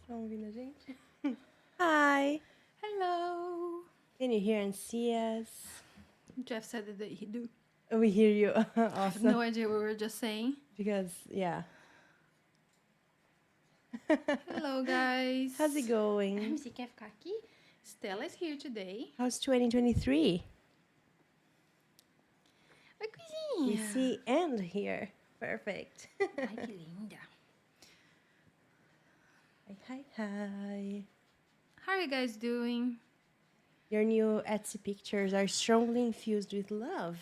Estão ouvindo a gente? Hi! Hello! Can you hear and see us? Jeff said that he do. We hear you. I have Awesome. no idea what we were just saying. Because, yeah. Hello, guys. How's it going? Você quer ficar aqui? Stella is here today. How's 2023? Oi, We coisinha. see and hear. Perfect. Ai, que linda. Hi. How are you guys doing? Your new Etsy pictures are strongly infused with love.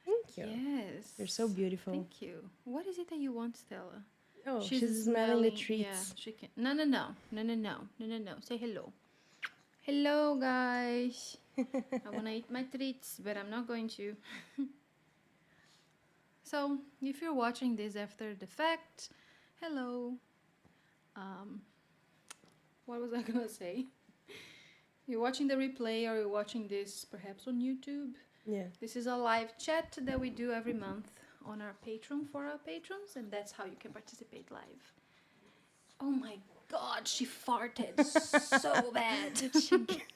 Thank you. Yes. You're so beautiful. Thank you. What is it that you want, Stella? Oh, she's smelling the treats. Yeah, she can. No. Say hello. Hello, guys. I want to eat my treats, but I'm not going to. So, if you're watching this after the fact, hello. What was I gonna say? You're watching the replay or you're watching this perhaps on YouTube. Yeah. This is a live chat that we do every month on our Patreon for our patrons, and that's how you can participate live. Oh my god, she farted so bad.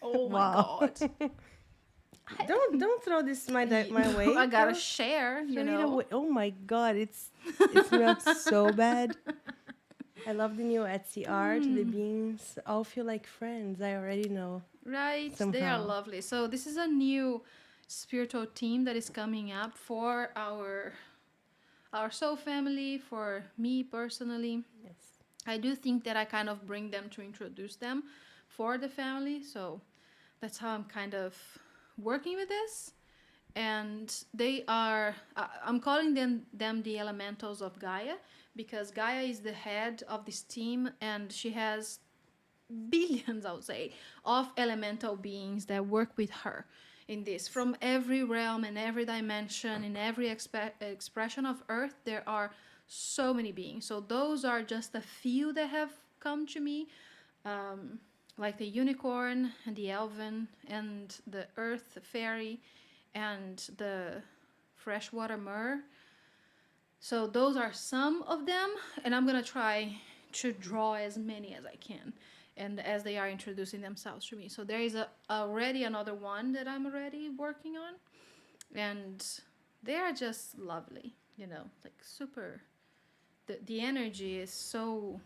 Oh my Wow. god. Don't throw this my way. I gotta Throw- share, you throw it know. away. Oh my god, it smells so bad. I love the new Etsy art, the beans. All feel like friends. I already know. Right, they are Somehow. lovely. So this is a new spiritual team that is coming up for our soul family, for me personally. Yes. I do think that I kind of bring them to introduce them for the family. So that's how I'm kind of working with this. And they are, I'm calling them the elementals of Gaia, because Gaia is the head of this team and she has billions, I would say, of elemental beings that work with her in this. From every realm and every dimension, in every expression of Earth, there are so many beings. So those are just a few that have come to me, like the unicorn and the elven and the earth fairy and the freshwater myrrh. So those are some of them, and I'm gonna try to draw as many as I can, and as they are introducing themselves to me. So there is already another one that I'm already working on, and they are just lovely, you know, like super. The energy is so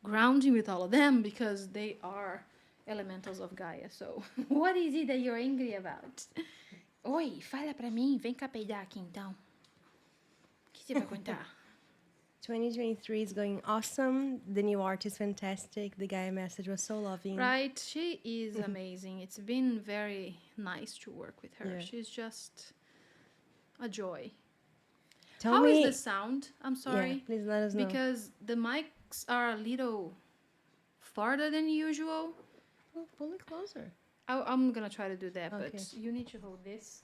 grounding with all of them because they are elementals of Gaia. So what is it that you're angry about? Oi, fala pra mim, vem cá peidar aqui então. O que você vai contar? 2023 is going awesome. The new art is fantastic. The Gaia message was so loving. Right, she is amazing. It's been very nice to work with her. Yeah. She's just a joy. Tell How me. is the sound? I'm sorry. Yeah, please let us know. Because the mics are a little farther than usual. Pull it closer. I'm gonna try to do that, Okay. but you need to hold this.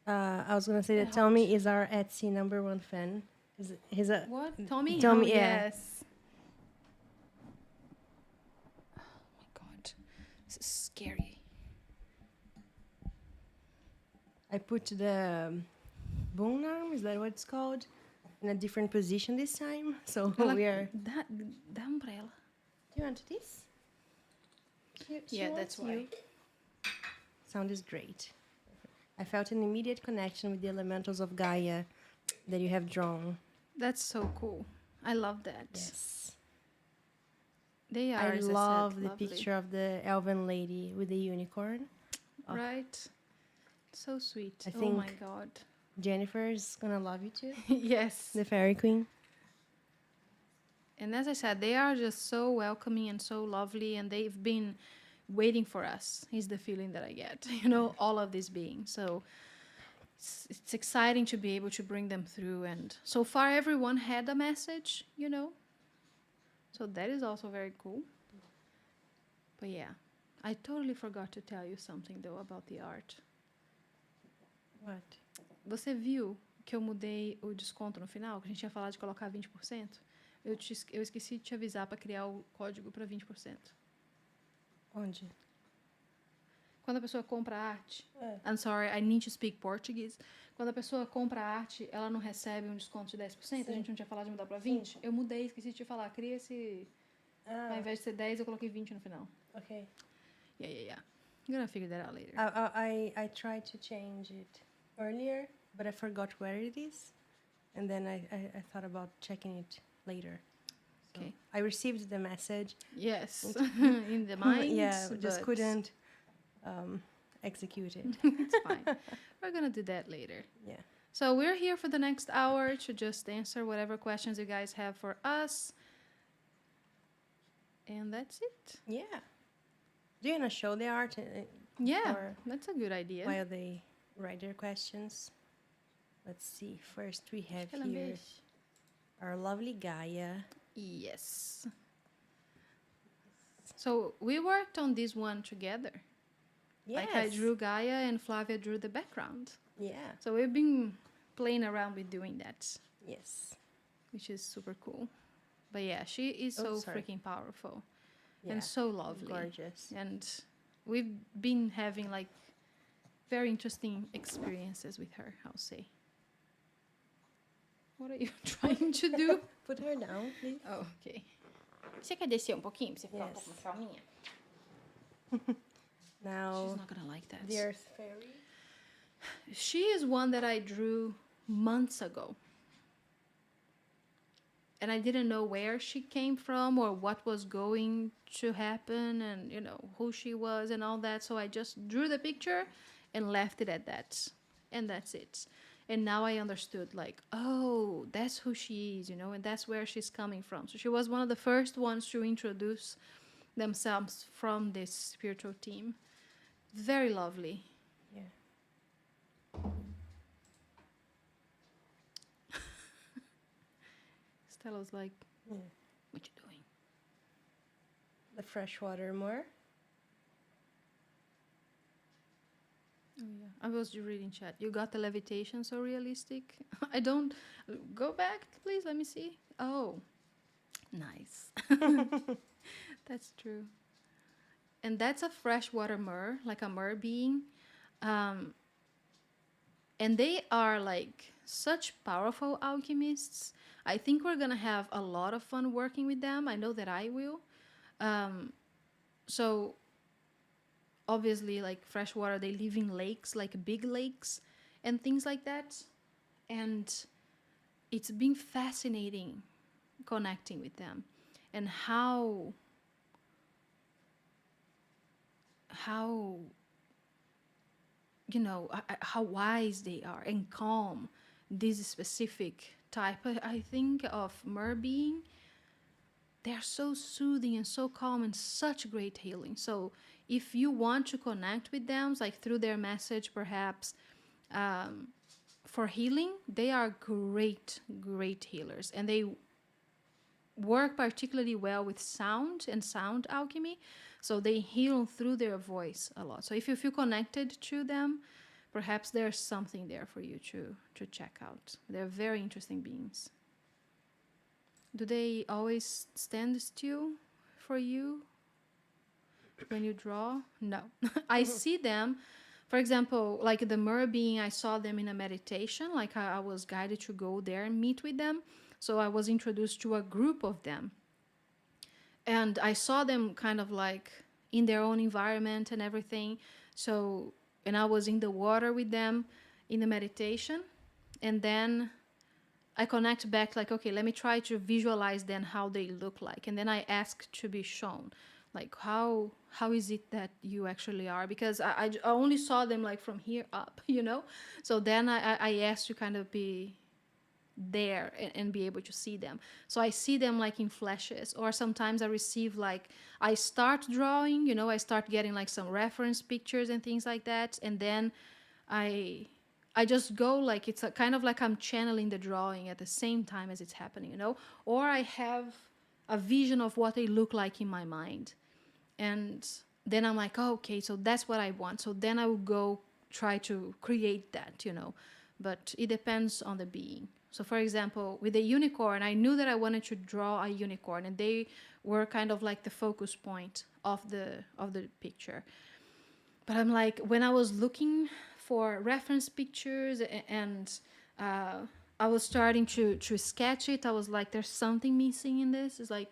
I was gonna say that It Tommy helps. is our Etsy #1 fan. He's a What? Tommy? Tommy, Oh, yeah. yes. Oh my god. This is scary. I put the bone arm, is that what it's called? In a different position this time. So we are. The umbrella. Do you want this? She Yeah, wants that's why. you. Sound is great. I felt an immediate connection with the elementals of Gaia that you have drawn. That's so cool. I love that. Yes. They are, I as love said, the lovely. picture of the elven lady with the unicorn. Oh. Right? So sweet. I Oh my think- god. Jennifer's gonna love you too. Yes. The fairy queen. And as I said, they are just so welcoming and so lovely, and they've been waiting for us, is the feeling that I get. You know, all of these beings. So it's exciting to be able to bring them through. And so far, everyone had a message, you know. So that is also very cool. But yeah, I totally forgot to tell you something, though, about the art. What? Você viu que eu mudei o desconto no final? Que a gente tinha falado de colocar 20%? Eu esqueci de te avisar para criar o código para 20%. Onde? Quando a pessoa compra arte... É. I'm sorry, I need to speak Portuguese. Quando a pessoa compra arte, ela não recebe um desconto de 10%? Sim. A gente não tinha falado de mudar para 20%? Eu mudei, esqueci de te falar. Cria esse Ao invés de ser 10, eu coloquei 20 no final. Okay. Yeah. I'm gonna figure that out later. I tried to change it earlier, but I forgot where it is. And then I thought about checking it later. So Okay. I received the message. Yes, in the mind. Yeah, just but couldn't execute it. It's fine. We're gonna do that later. Yeah. So we're here for the next hour to just answer whatever questions you guys have for us. And that's it. Yeah. Do you want to show the art Yeah, or that's a good idea. while they write their questions? Let's see. First, we have here our lovely Gaia. Yes. So we worked on this one together. Yes. Like I drew Gaia and Flavia drew the background. Yeah. So we've been playing around with doing that. Yes. Which is super cool. But yeah, she is so freaking powerful. Yeah. And so lovely. Gorgeous. And we've been having like very interesting experiences with her, I'll say. What are you trying to do? Put her down, please. Oh, okay. Você quer descer um pouquinho pra você ficar Yes. mais calminha? Now, She's not gonna like that. the Earth Fairy. She is one that I drew months ago. And I didn't know where she came from or what was going to happen and, you know, who she was and all that. So I just drew the picture and left it at that. And that's it. And now I understood, like, oh, that's who she is, you know, and that's where she's coming from. So she was one of the first ones to introduce themselves from this spiritual team. Very lovely. Yeah. Stella's like, Yeah. what you doing? The Freshwater Myrrh. Oh yeah, I was reading chat. You got the levitation so realistic. I don't. Go back, please. Let me see. Oh, nice. That's true. And that's a freshwater myrrh, like a myrrh being. And they are like such powerful alchemists. I think we're gonna have a lot of fun working with them. I know that I will. So obviously, like freshwater, they live in lakes, like big lakes and things like that. And it's been fascinating connecting with them and how you know, how wise they are and calm. This specific type, I think, of myrrh being, they're so soothing and so calm and such great healing. So if you want to connect with them, like through their message, perhaps, for healing, they are great healers. And they work particularly well with sound and sound alchemy. So they heal through their voice a lot. So if you feel connected to them, perhaps there's something there for you to check out. They're very interesting beings. Do they always stand still for you when you draw? No. I see them, for example, like the myrrh being, I saw them in a meditation, like I was guided to go there and meet with them. So I was introduced to a group of them. And I saw them kind of like in their own environment and everything. So, and I was in the water with them in the meditation. And then I connect back like, okay, let me try to visualize then how they look like. And then I ask to be shown, like, how is it that you actually are? Because I only saw them like from here up, you know? So then I asked to kind of be there and be able to see them. So I see them like in flashes, or sometimes I receive like, I start drawing, you know, I start getting like some reference pictures and things like that. And then I just go like, it's a kind of like I'm channeling the drawing at the same time as it's happening, you know, or I have a vision of what they look like in my mind. And then I'm like, oh, okay, so that's what I want. So then I will go try to create that, you know, but it depends on the being. So for example, with the unicorn, I knew that I wanted to draw a unicorn, and they were kind of like the focus point of the picture. But I'm like, when I was looking for reference pictures and I was starting to sketch it, I was like, there's something missing in this. It's like,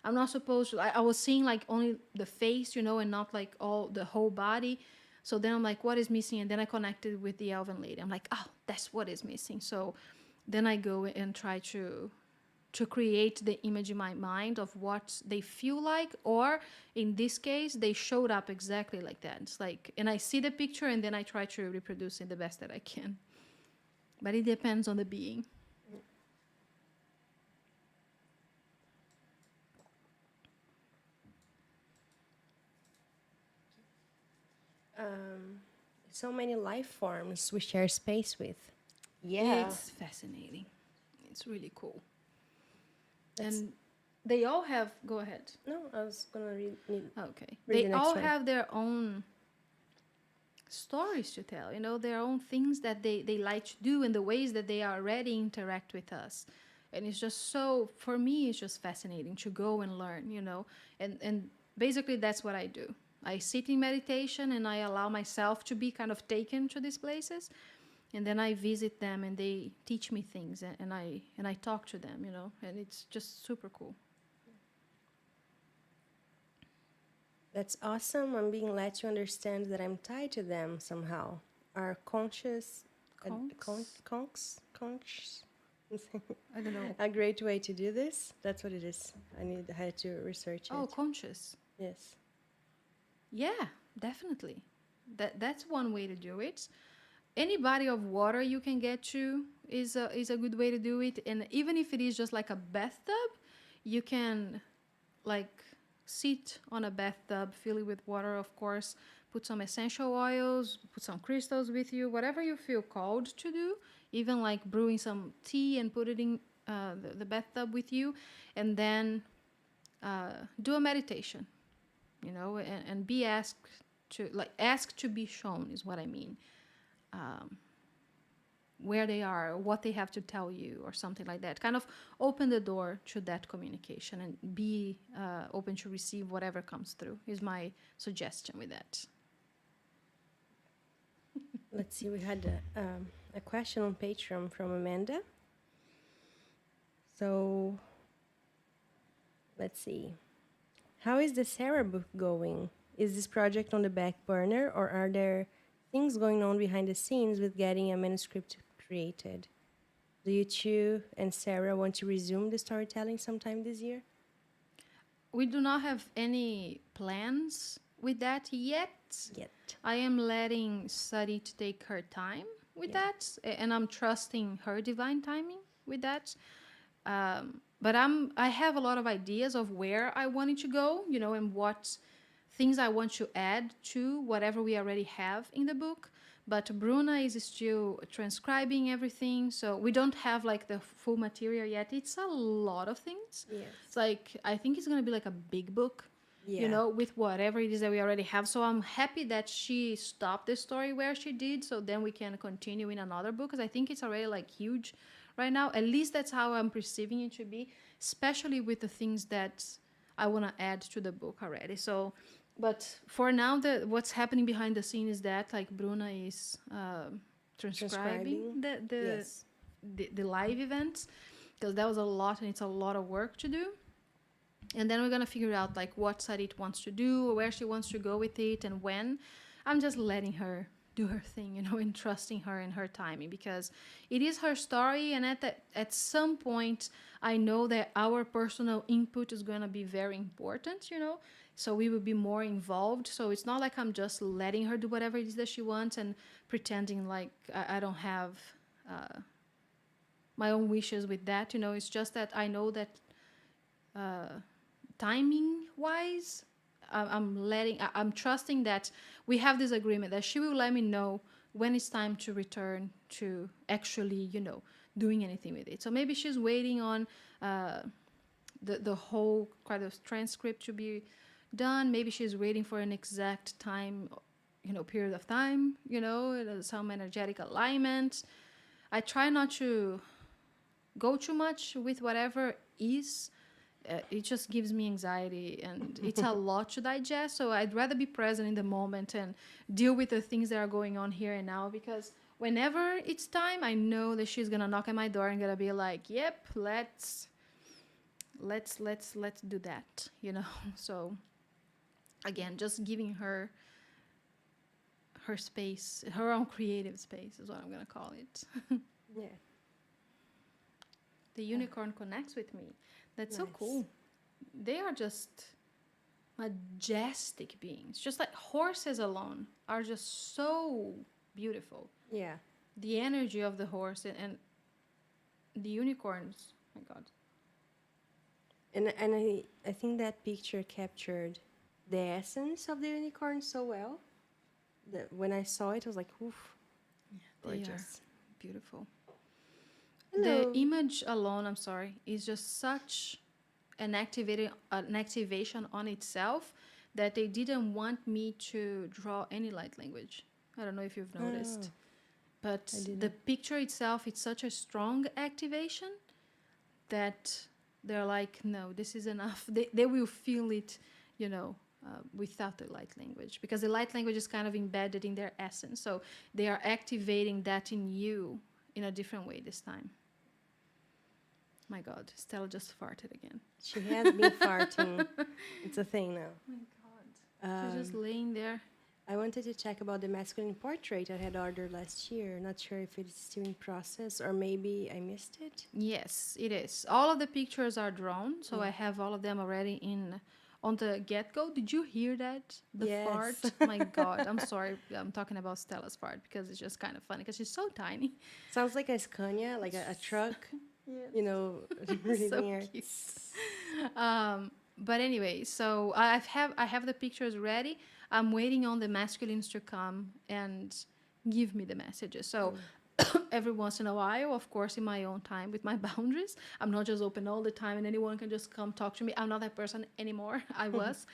I'm not supposed to. I was seeing like only the face, you know, and not like all the whole body. So then I'm like, what is missing? And then I connected with the elven lady. I'm like, oh, that's what is missing. So then I go and try to create the image in my mind of what they feel like, or in this case they showed up exactly like that. It's like, and I see the picture and then I try to reproduce it the best that I can, but it depends on the being. So many life forms we share space with. Yeah. It's fascinating. It's really cool. That's- And they all have, go ahead. No, I was gonna read Okay. Read the They next all one. have their own stories to tell, you know, their own things that they like to do and the ways that they already interact with us. And it's just so, for me, it's just fascinating to go and learn, you know. And basically that's what I do. I sit in meditation and I allow myself to be kind of taken to these places. And then I visit them and they teach me things, and I talk to them, you know, and it's just super cool. That's awesome. I'm being led to understand that I'm tied to them somehow. Our conscious, conch, I don't know. a great way to do this. That's what it is. I had to research it. Oh, conscious. Yes. Yeah, definitely. That's one way to do it. Any body of water you can get to is a good way to do it. And even if it is just like a bathtub, you can like sit on a bathtub, fill it with water, of course, put some essential oils, put some crystals with you, whatever you feel called to do. Even like brewing some tea and put it in the bathtub with you, and then do a meditation, you know, and be asked to, like, ask to be shown is what I mean. Where they are, what they have to tell you, or something like that. Kind of open the door to that communication and be open to receive whatever comes through, is my suggestion with that. Let's see. We had a question on Patreon from Amanda. So, let's see. How is the Sarah book going? Is this project on the back burner, or are there things going on behind the scenes with getting a manuscript created? Do you two and Sarah want to resume the storytelling sometime this year? We do not have any plans with that yet. Yet. I am letting Sari to take her time with Yeah. that, and I'm trusting her divine timing with that. But I have a lot of ideas of where I want it to go, you know, and what things I want to add to whatever we already have in the book. But Bruna is still transcribing everything, so we don't have like the full material yet. It's a lot of things. Yes. It's like, I think it's gonna be like a big book, Yeah. you know, with whatever it is that we already have. So I'm happy that she stopped the story where she did, so then we can continue in another book, because I think it's already like huge right now. At least that's how I'm perceiving it to be, especially with the things that I want to add to the book already. So, but for now, what's happening behind the scene is that like Bruna is transcribing Yes. the live events, because that was a lot and it's a lot of work to do. And then we're gonna figure out like what Sarit wants to do, where she wants to go with it, and when. I'm just letting her do her thing, you know, and trusting her and her timing, because it is her story, and at some point I know that our personal input is going to be very important, you know, so we will be more involved. So it's not like I'm just letting her do whatever it is that she wants and pretending like I don't have my own wishes with that, you know. It's just that I know that timing wise, I'm trusting that we have this agreement that she will let me know when it's time to return to actually, you know, doing anything with it. So maybe she's waiting on the whole kind of transcript to be done. Maybe she's waiting for an exact time, you know, period of time, you know, some energetic alignment. I try not to go too much with whatever is. It just gives me anxiety, and it's a lot to digest. So I'd rather be present in the moment and deal with the things that are going on here and now, because whenever it's time, I know that she's gonna knock at my door and gonna be like, yep, let's let's do that, you know. So again, just giving her space, her own creative space is what I'm gonna call it. Yeah. The unicorn connects with me. That's so Nice. cool. They are just majestic beings. Just like horses alone are just so beautiful. Yeah. The energy of the horse and the unicorns. Oh my God. And I think that picture captured the essence of the unicorn so well that when I saw it, I was like, oof, They are gorgeous. beautiful. The Hello. image alone, I'm sorry, is just such an activation on itself that they didn't want me to draw any light language. I don't know if you've Oh, noticed, but I the didn't. picture itself, it's such a strong activation that they're like, no, this is enough. They will feel it, you know, without the light language, because the light language is kind of embedded in their essence. So they are activating that in you in a different way this time. My God, Stella just farted again. She has been farting. It's a thing now. Oh my God. She's just Um, laying there. I wanted to check about the masculine portrait I had ordered last year. Not sure if it's still in process or maybe I missed it. Yes, it is. All of the pictures are drawn, so Yeah. I have all of them already in on the get-go. Did you hear that? The Yes. fart? My God, I'm sorry. I'm talking about Stella's fart because it's just kind of funny because she's so tiny. Sounds like a Scania, like a truck, Yeah. you know, breathing So air. cute. But anyway, so I have the pictures ready. I'm waiting on the masculines to come and give me the messages. So every once in a while, of course, in my own time with my boundaries, I'm not just open all the time and anyone can just come talk to me. I'm not that person anymore. I was.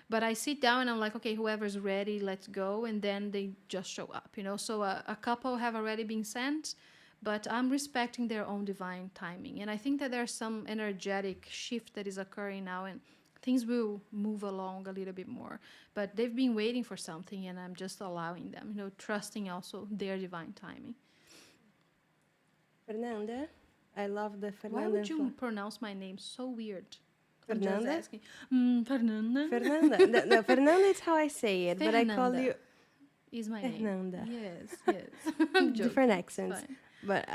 But I sit down and I'm like, okay, whoever's ready, let's go. And then they just show up, you know. So a couple have already been sent, but I'm respecting their own divine timing. And I think that there's some energetic shift that is occurring now, and things will move along a little bit more. But they've been waiting for something, and I'm just allowing them, you know, trusting also their divine timing. Fernanda, I love the Why Fernanda. would you pronounce my name so weird? I'm just Fernanda? asking. Fernanda. Fernanda. No, Fernanda is how I say it, but I call Fernanda you is my name. Fernanda. Yes, yes. I'm joking. Different It's accents. fine. But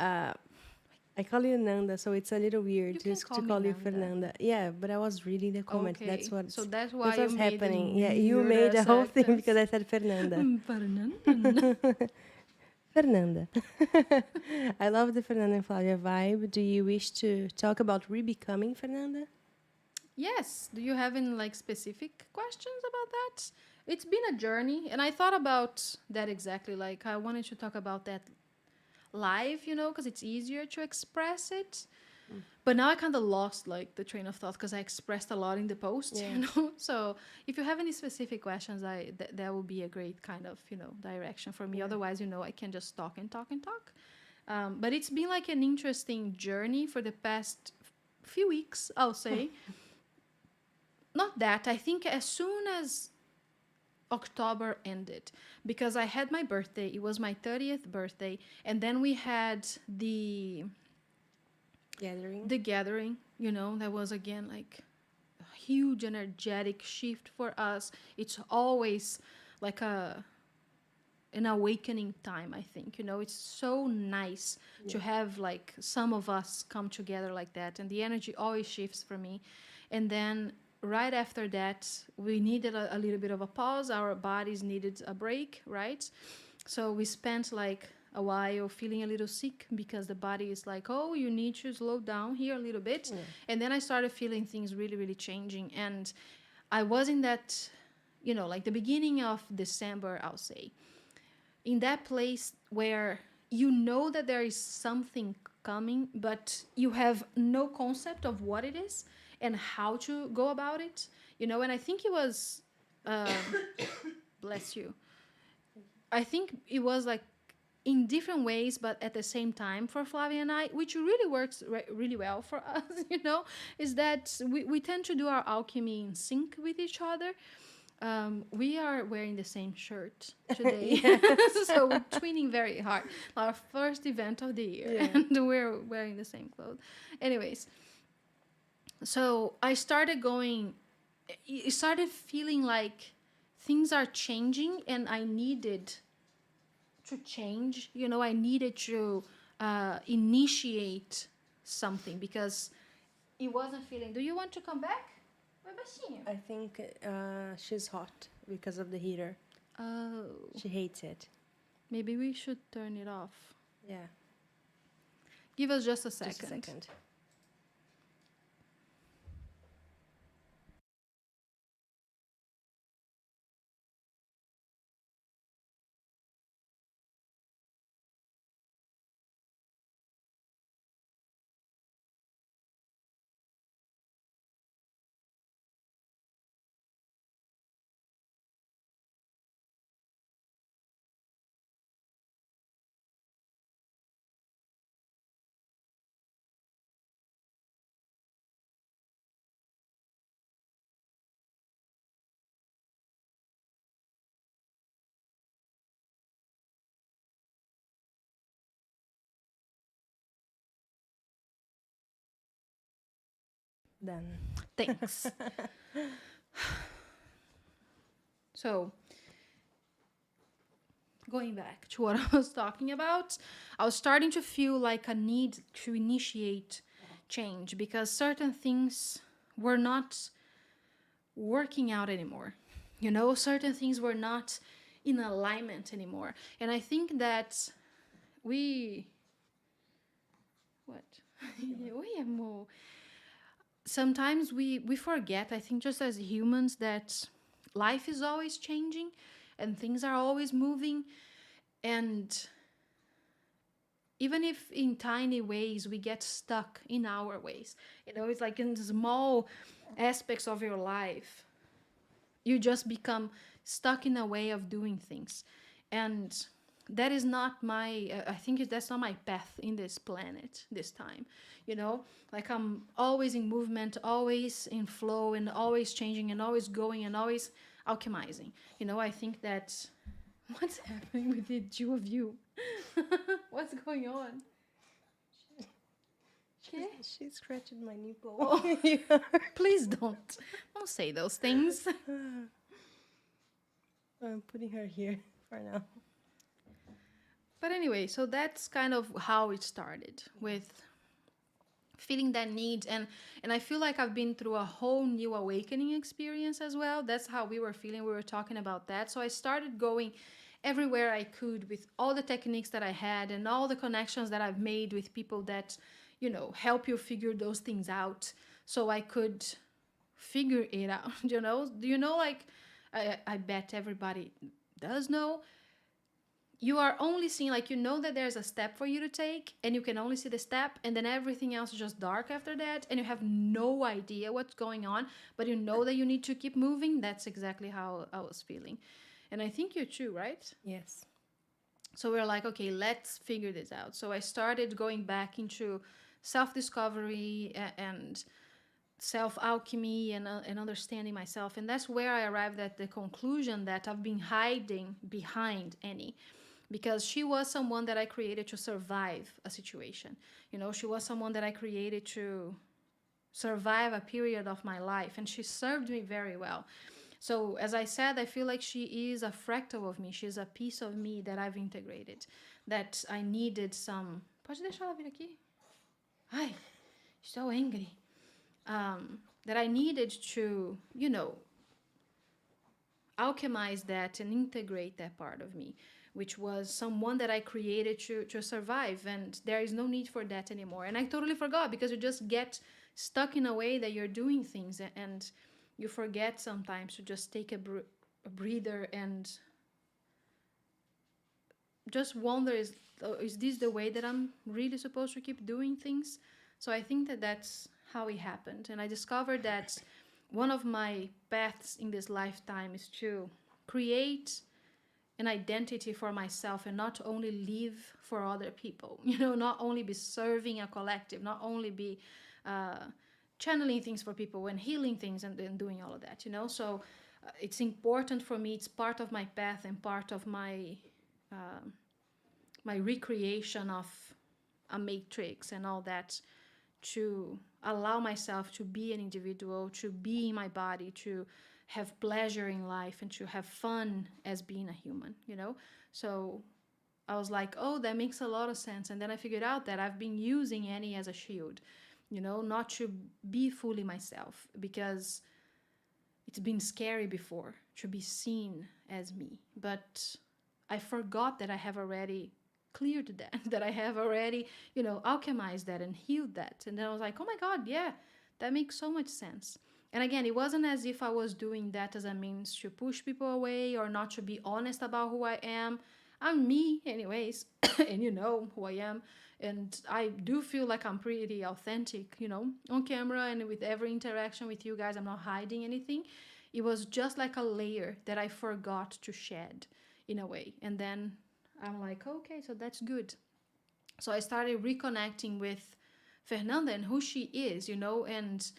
I call you Nanda, so it's a little weird You can to call me call you Nanda. Fernanda. Yeah, but I was reading the comment. Okay, That's what. so that's why That's you what's made happening. the Yeah, you made the weird-ass whole thing accents. because I said Fernanda. Fernanda. Fernanda. I love the Fernanda and Flavia vibe. Do you wish to talk about rebecoming Fernanda? Yes. Do you have any like specific questions about that? It's been a journey, and I thought about that exactly. Like I wanted to talk about that live, you know, because it's easier to express it. But now I kind of lost like the train of thought because I expressed a lot in the post, Yeah. you know. So if you have any specific questions, that would be a great kind of, you know, direction for me. Yeah. Otherwise, you know, I can just talk and talk and talk. But it's been like an interesting journey for the past few weeks, I'll say. Not that. I think as soon as October ended, because I had my birthday, it was my 30th birthday, and then we had Gathering. the gathering, you know, that was again like a huge energetic shift for us. It's always like an awakening time, I think, you know. It's so nice to have like some of us come together like that, and the energy always shifts for me. And then right after that, we needed a little bit of a pause. Our bodies needed a break, right? So we spent like a while feeling a little sick because the body is like, oh, you need to slow down here a little bit. Yeah. And then I started feeling things really, really changing. And I was in that, you know, like the beginning of December, I'll say, in that place where you know that there is something coming, but you have no concept of what it is and how to go about it, you know. And I think it was, bless you. I think it was like in different ways, but at the same time for Flavia and I, which really works really well for us, you know, is that we tend to do our alchemy in sync with each other. We are wearing the same shirt today, so we're twinning very hard. Our first event of the year, Yeah. and we're wearing the same clothes. Anyways, So I started going, it started feeling like things are changing and I needed to change. I needed to initiate something because it wasn't feeling. Do you want to come back? Oi, baixinho. I think she's hot because of the heater. Oh, She hates it. maybe we should turn it off. Yeah. Give us just a second. Just a second. Done. Thanks. So, going back to what I was talking about, I was starting to feel like a need to initiate change because certain things were not working out anymore. Certain things were not in alignment anymore. And I think that we. What? Oi, amor. Sometimes we forget, I think, just as humans, that life is always changing and things are always moving. And even if in tiny ways we get stuck in our ways, it's like in small aspects of your life, you just become stuck in a way of doing things. And that is not my, I think that's not my path in this planet this time. Like I'm always in movement, always in flow, and always changing and always going and always alchemizing. I think that what's happening with the two of you? What's going on? She scratched my nipple. Oh, please don't say those things. I'm putting her here for now. But anyway, so that's kind of how it started, with feeling that need. And I feel like I've been through a whole new awakening experience as well. That's how we were feeling. We were talking about that. So I started going everywhere I could with all the techniques that I had and all the connections that I've made with people that, help you figure those things out, so I could figure it out. Do you know, like, I bet everybody does know, you are only seeing, like, that there's a step for you to take and you can only see the step, and then everything else is just dark after that and you have no idea what's going on, but you know that you need to keep moving. That's exactly how I was feeling, and I think you too, right? Yes. So we're like, okay, let's figure this out. So I started going back into self-discovery and self-alchemy and understanding myself, and that's where I arrived at the conclusion that I've been hiding behind Annie, because she was someone that I created to survive a situation. She was someone that I created to survive a period of my life, and she served me very well. So, as I said, I feel like she is a fractal of me. She's a piece of me that I've integrated, that I needed some. Pode deixar ela vir aqui? Ai, so angry. That I needed to, alchemize that and integrate that part of me, which was someone that I created to survive. And there is no need for that anymore. And I totally forgot, because you just get stuck in a way that you're doing things, and you forget sometimes to just take a breather and just wonder, is this the way that I'm really supposed to keep doing things? So I think that that's how it happened. And I discovered that one of my paths in this lifetime is to create an identity for myself and not only live for other people. Not only be serving a collective, not only be channeling things for people and healing things and doing all of that. So it's important for me. It's part of my path and part of my my recreation of a matrix and all that, to allow myself to be an individual, to be in my body, to have pleasure in life, and to have fun as being a human, you know? So I was like, oh, that makes a lot of sense. And then I figured out that I've been using Annie as a shield, you know, not to be fully myself, because it's been scary before to be seen as me. But I forgot that I have already cleared that, that I have already, you know, alchemized that and healed that. And then I was like, oh my God, yeah, that makes so much sense. And again, it wasn't as if I was doing that as a means to push people away or not to be honest about who I am. I'm me, anyways, and you know who I am. And I do feel like I'm pretty authentic, you know, on camera and with every interaction with you guys. I'm not hiding anything. It was just like a layer that I forgot to shed in a way. And then I'm like, okay, so that's good. So I started reconnecting with Fernanda and who she is, you know, and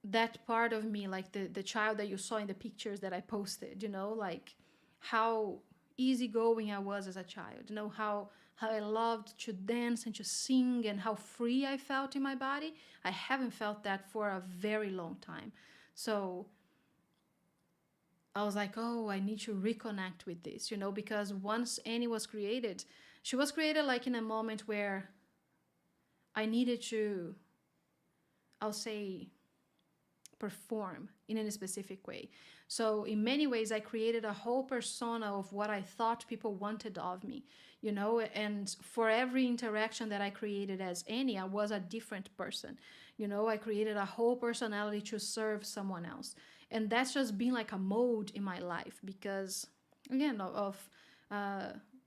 that part of me, like the child that you saw in the pictures that I posted, you know, like how easygoing I was as a child, you know, how I loved to dance and to sing and how free I felt in my body. I haven't felt that for a very long time. So I was like, oh, I need to reconnect with this, you know, because once Annie was created, she was created like in a moment where I needed to, I'll say, perform in a specific way. So in many ways, I created a whole persona of what I thought people wanted of me, you know, and for every interaction that I created as Annie, I was a different person. You know, I created a whole personality to serve someone else. And that's just been like a mode in my life because, again, of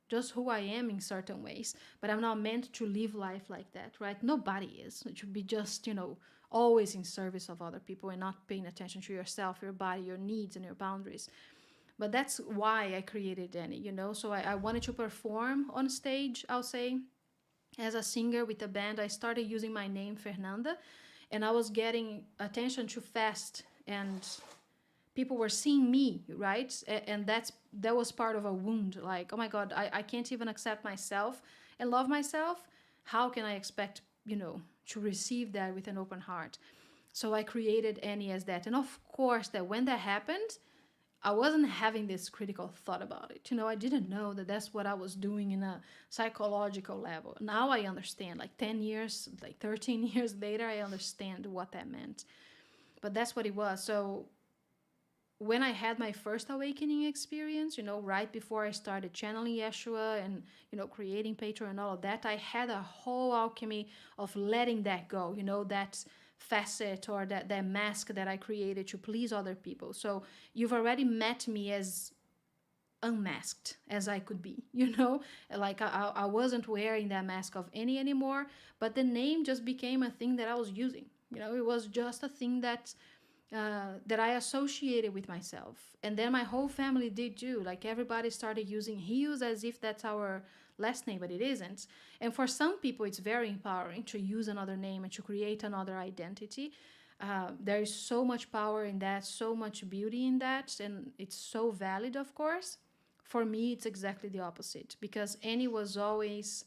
just who I am in certain ways. But I'm not meant to live life like that, right? Nobody is. It should be just, you know, always in service of other people and not paying attention to yourself, your body, your needs, and your boundaries. But that's why I created Danny, you know? So I wanted to perform on stage, I'll say. As a singer with a band, I started using my name, Fernanda, and I was getting attention too fast, and people were seeing me, right? And that was part of a wound. Like, oh my God, I can't even accept myself and love myself. How can I expect, you know, to receive that with an open heart? So I created Annie as that. And of course, that when that happened, I wasn't having this critical thought about it. You know, I didn't know that that's what I was doing in a psychological level. Now I understand, like 10 years, like 13 years later, I understand what that meant. But that's what it was. So when I had my first awakening experience, you know, right before I started channeling Yeshua and, you know, creating Patreon and all of that, I had a whole alchemy of letting that go, you know, that facet or that mask that I created to please other people. So you've already met me as unmasked as I could be, you know, like I wasn't wearing that mask of any anymore, but the name just became a thing that I was using. You know, it was just a thing that I associated with myself. And then my whole family did too. Like everybody started using Hughes as if that's our last name, but it isn't. And for some people, it's very empowering to use another name and to create another identity. There is so much power in that, so much beauty in that, and it's so valid, of course. For me, it's exactly the opposite because Annie was always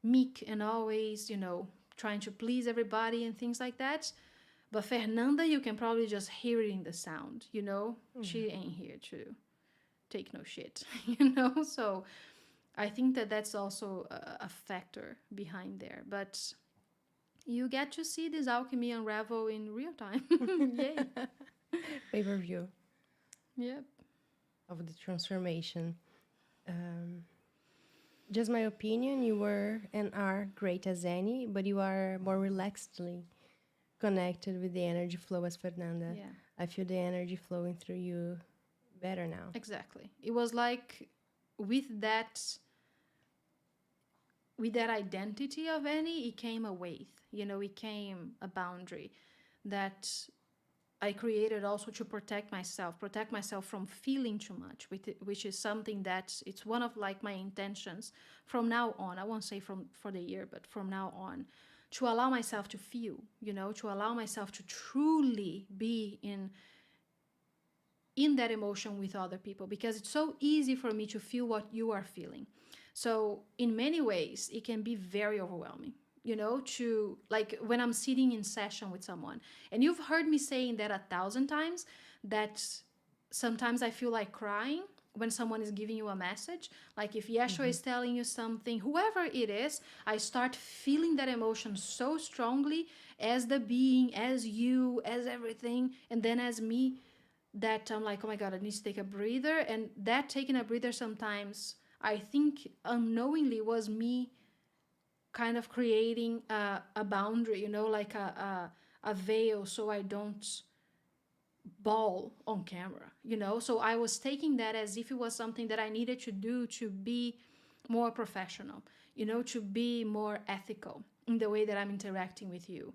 meek and always, you know, trying to please everybody and things like that. But Fernanda, you can probably just hear it in the sound, you know? She ain't here to take no shit, you know? So I think that that's also a factor behind there. But you get to see this alchemy unravel in real time. Yay. Pay per view Yep. of the transformation. Just my opinion, you were and are great as Annie, but you are more relaxedly connected with the energy flow as Fernanda. Yeah. I feel the energy flowing through you better now. Exactly. It was like with that identity of Annie, it came a weight. You know, it came a boundary that I created also to protect myself from feeling too much, which is something that it's one of like my intentions from now on. I won't say from for the year, but from now on, to allow myself to feel, you know, to allow myself to truly be in that emotion with other people because it's so easy for me to feel what you are feeling. So in many ways, it can be very overwhelming. to like when I'm sitting in session with someone. And you've heard me saying that 1,000 times, that sometimes I feel like crying when someone is giving you a message. Like if Yeshua is telling you something, whoever it is, I start feeling that emotion so strongly as the being, as you, as everything, and then as me, that I'm like, oh my God, I need to take a breather. And that taking a breather sometimes, I think unknowingly, was me kind of creating a boundary, like a veil, so I don't bawl on camera. So I was taking that as if it was something that I needed to do to be more professional, to be more ethical in the way that I'm interacting with you.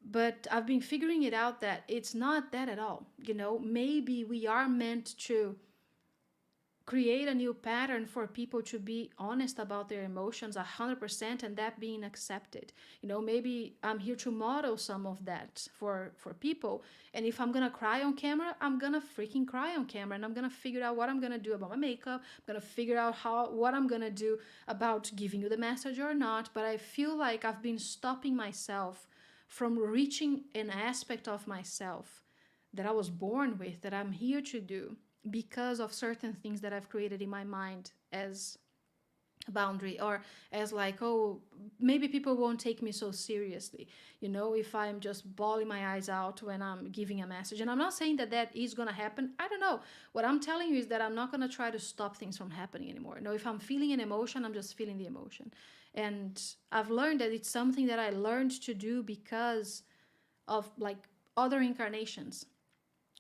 But I've been figuring it out that it's not that at all. Maybe we are meant to create a new pattern for people to be honest about their emotions 100%, and that being accepted. Maybe I'm here to model some of that for people. And if I'm gonna cry on camera, I'm gonna freaking cry on camera, and I'm gonna figure out what I'm gonna do about my makeup. I'm gonna figure out what I'm gonna do about giving you the message or not. But I feel like I've been stopping myself from reaching an aspect of myself that I was born with, that I'm here to do, because of certain things that I've created in my mind as a boundary, or as like, oh, maybe people won't take me so seriously, if I'm just bawling my eyes out when I'm giving a message. And I'm not saying that that is going to happen. I don't know. What I'm telling you is that I'm not going to try to stop things from happening anymore. If I'm feeling an emotion, I'm just feeling the emotion. And I've learned that it's something that I learned to do because of like other incarnations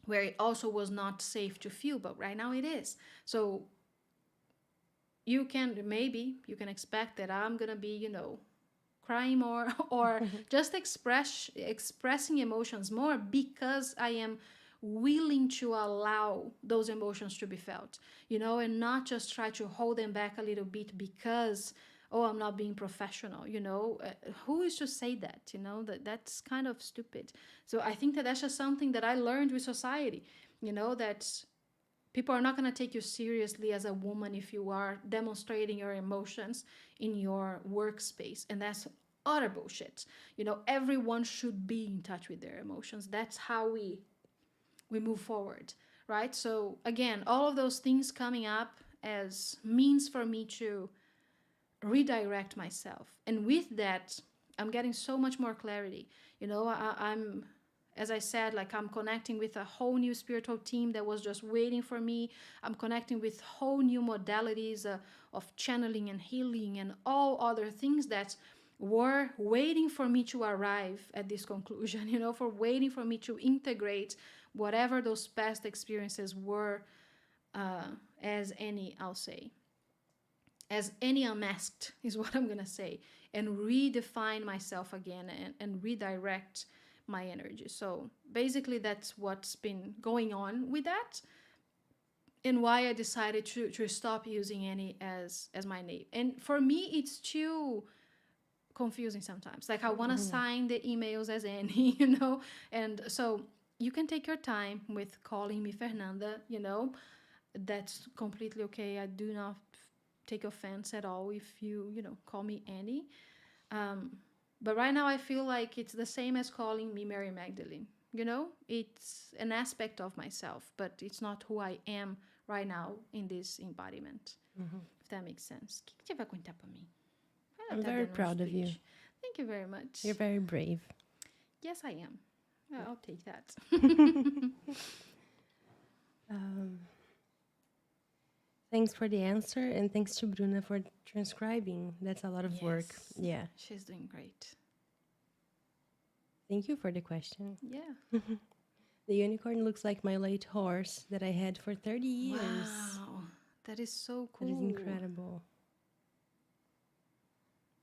where it also was not safe to feel, but right now it is. So you can expect that I'm gonna be, crying more, or just expressing emotions more, because I am willing to allow those emotions to be felt, and not just try to hold them back a little bit because, oh, I'm not being professional. Who is to say that? That's kind of stupid. So I think that that's just something that I learned with society, that people are not going to take you seriously as a woman if you are demonstrating your emotions in your workspace. And that's utter bullshit. Everyone should be in touch with their emotions. That's how we move forward, right? So again, all of those things coming up as means for me to redirect myself. And with that, I'm getting so much more clarity. I'm, as I said, like I'm connecting with a whole new spiritual team that was just waiting for me. I'm connecting with whole new modalities of channeling and healing and all other things that were waiting for me to arrive at this conclusion, for waiting for me to integrate whatever those past experiences were, as any, I'll say, as any unmasked is what I'm going to say, and redefine myself again, and redirect my energy. So basically, that's what's been going on with that, and why I decided to stop using any as my name. And for me, it's too confusing sometimes. Like I want to sign the emails as any, and so you can take your time with calling me Fernanda, that's completely okay. I do not take offense at all if you call me Annie. But right now I feel like it's the same as calling me Mary Magdalene. It's an aspect of myself, but it's not who I am right now in this embodiment. If that makes sense. O que você vai contar pra mim? I'm very proud of you. Thank you very much. You're very brave. Yes, I am. I'll take that. Thanks for the answer, and thanks to Bruna for transcribing. That's a lot of work. Yeah. She's doing great. Thank you for the question. Yeah. The unicorn looks like my late horse that I had for 30 years. Wow. That is so cool. That is incredible.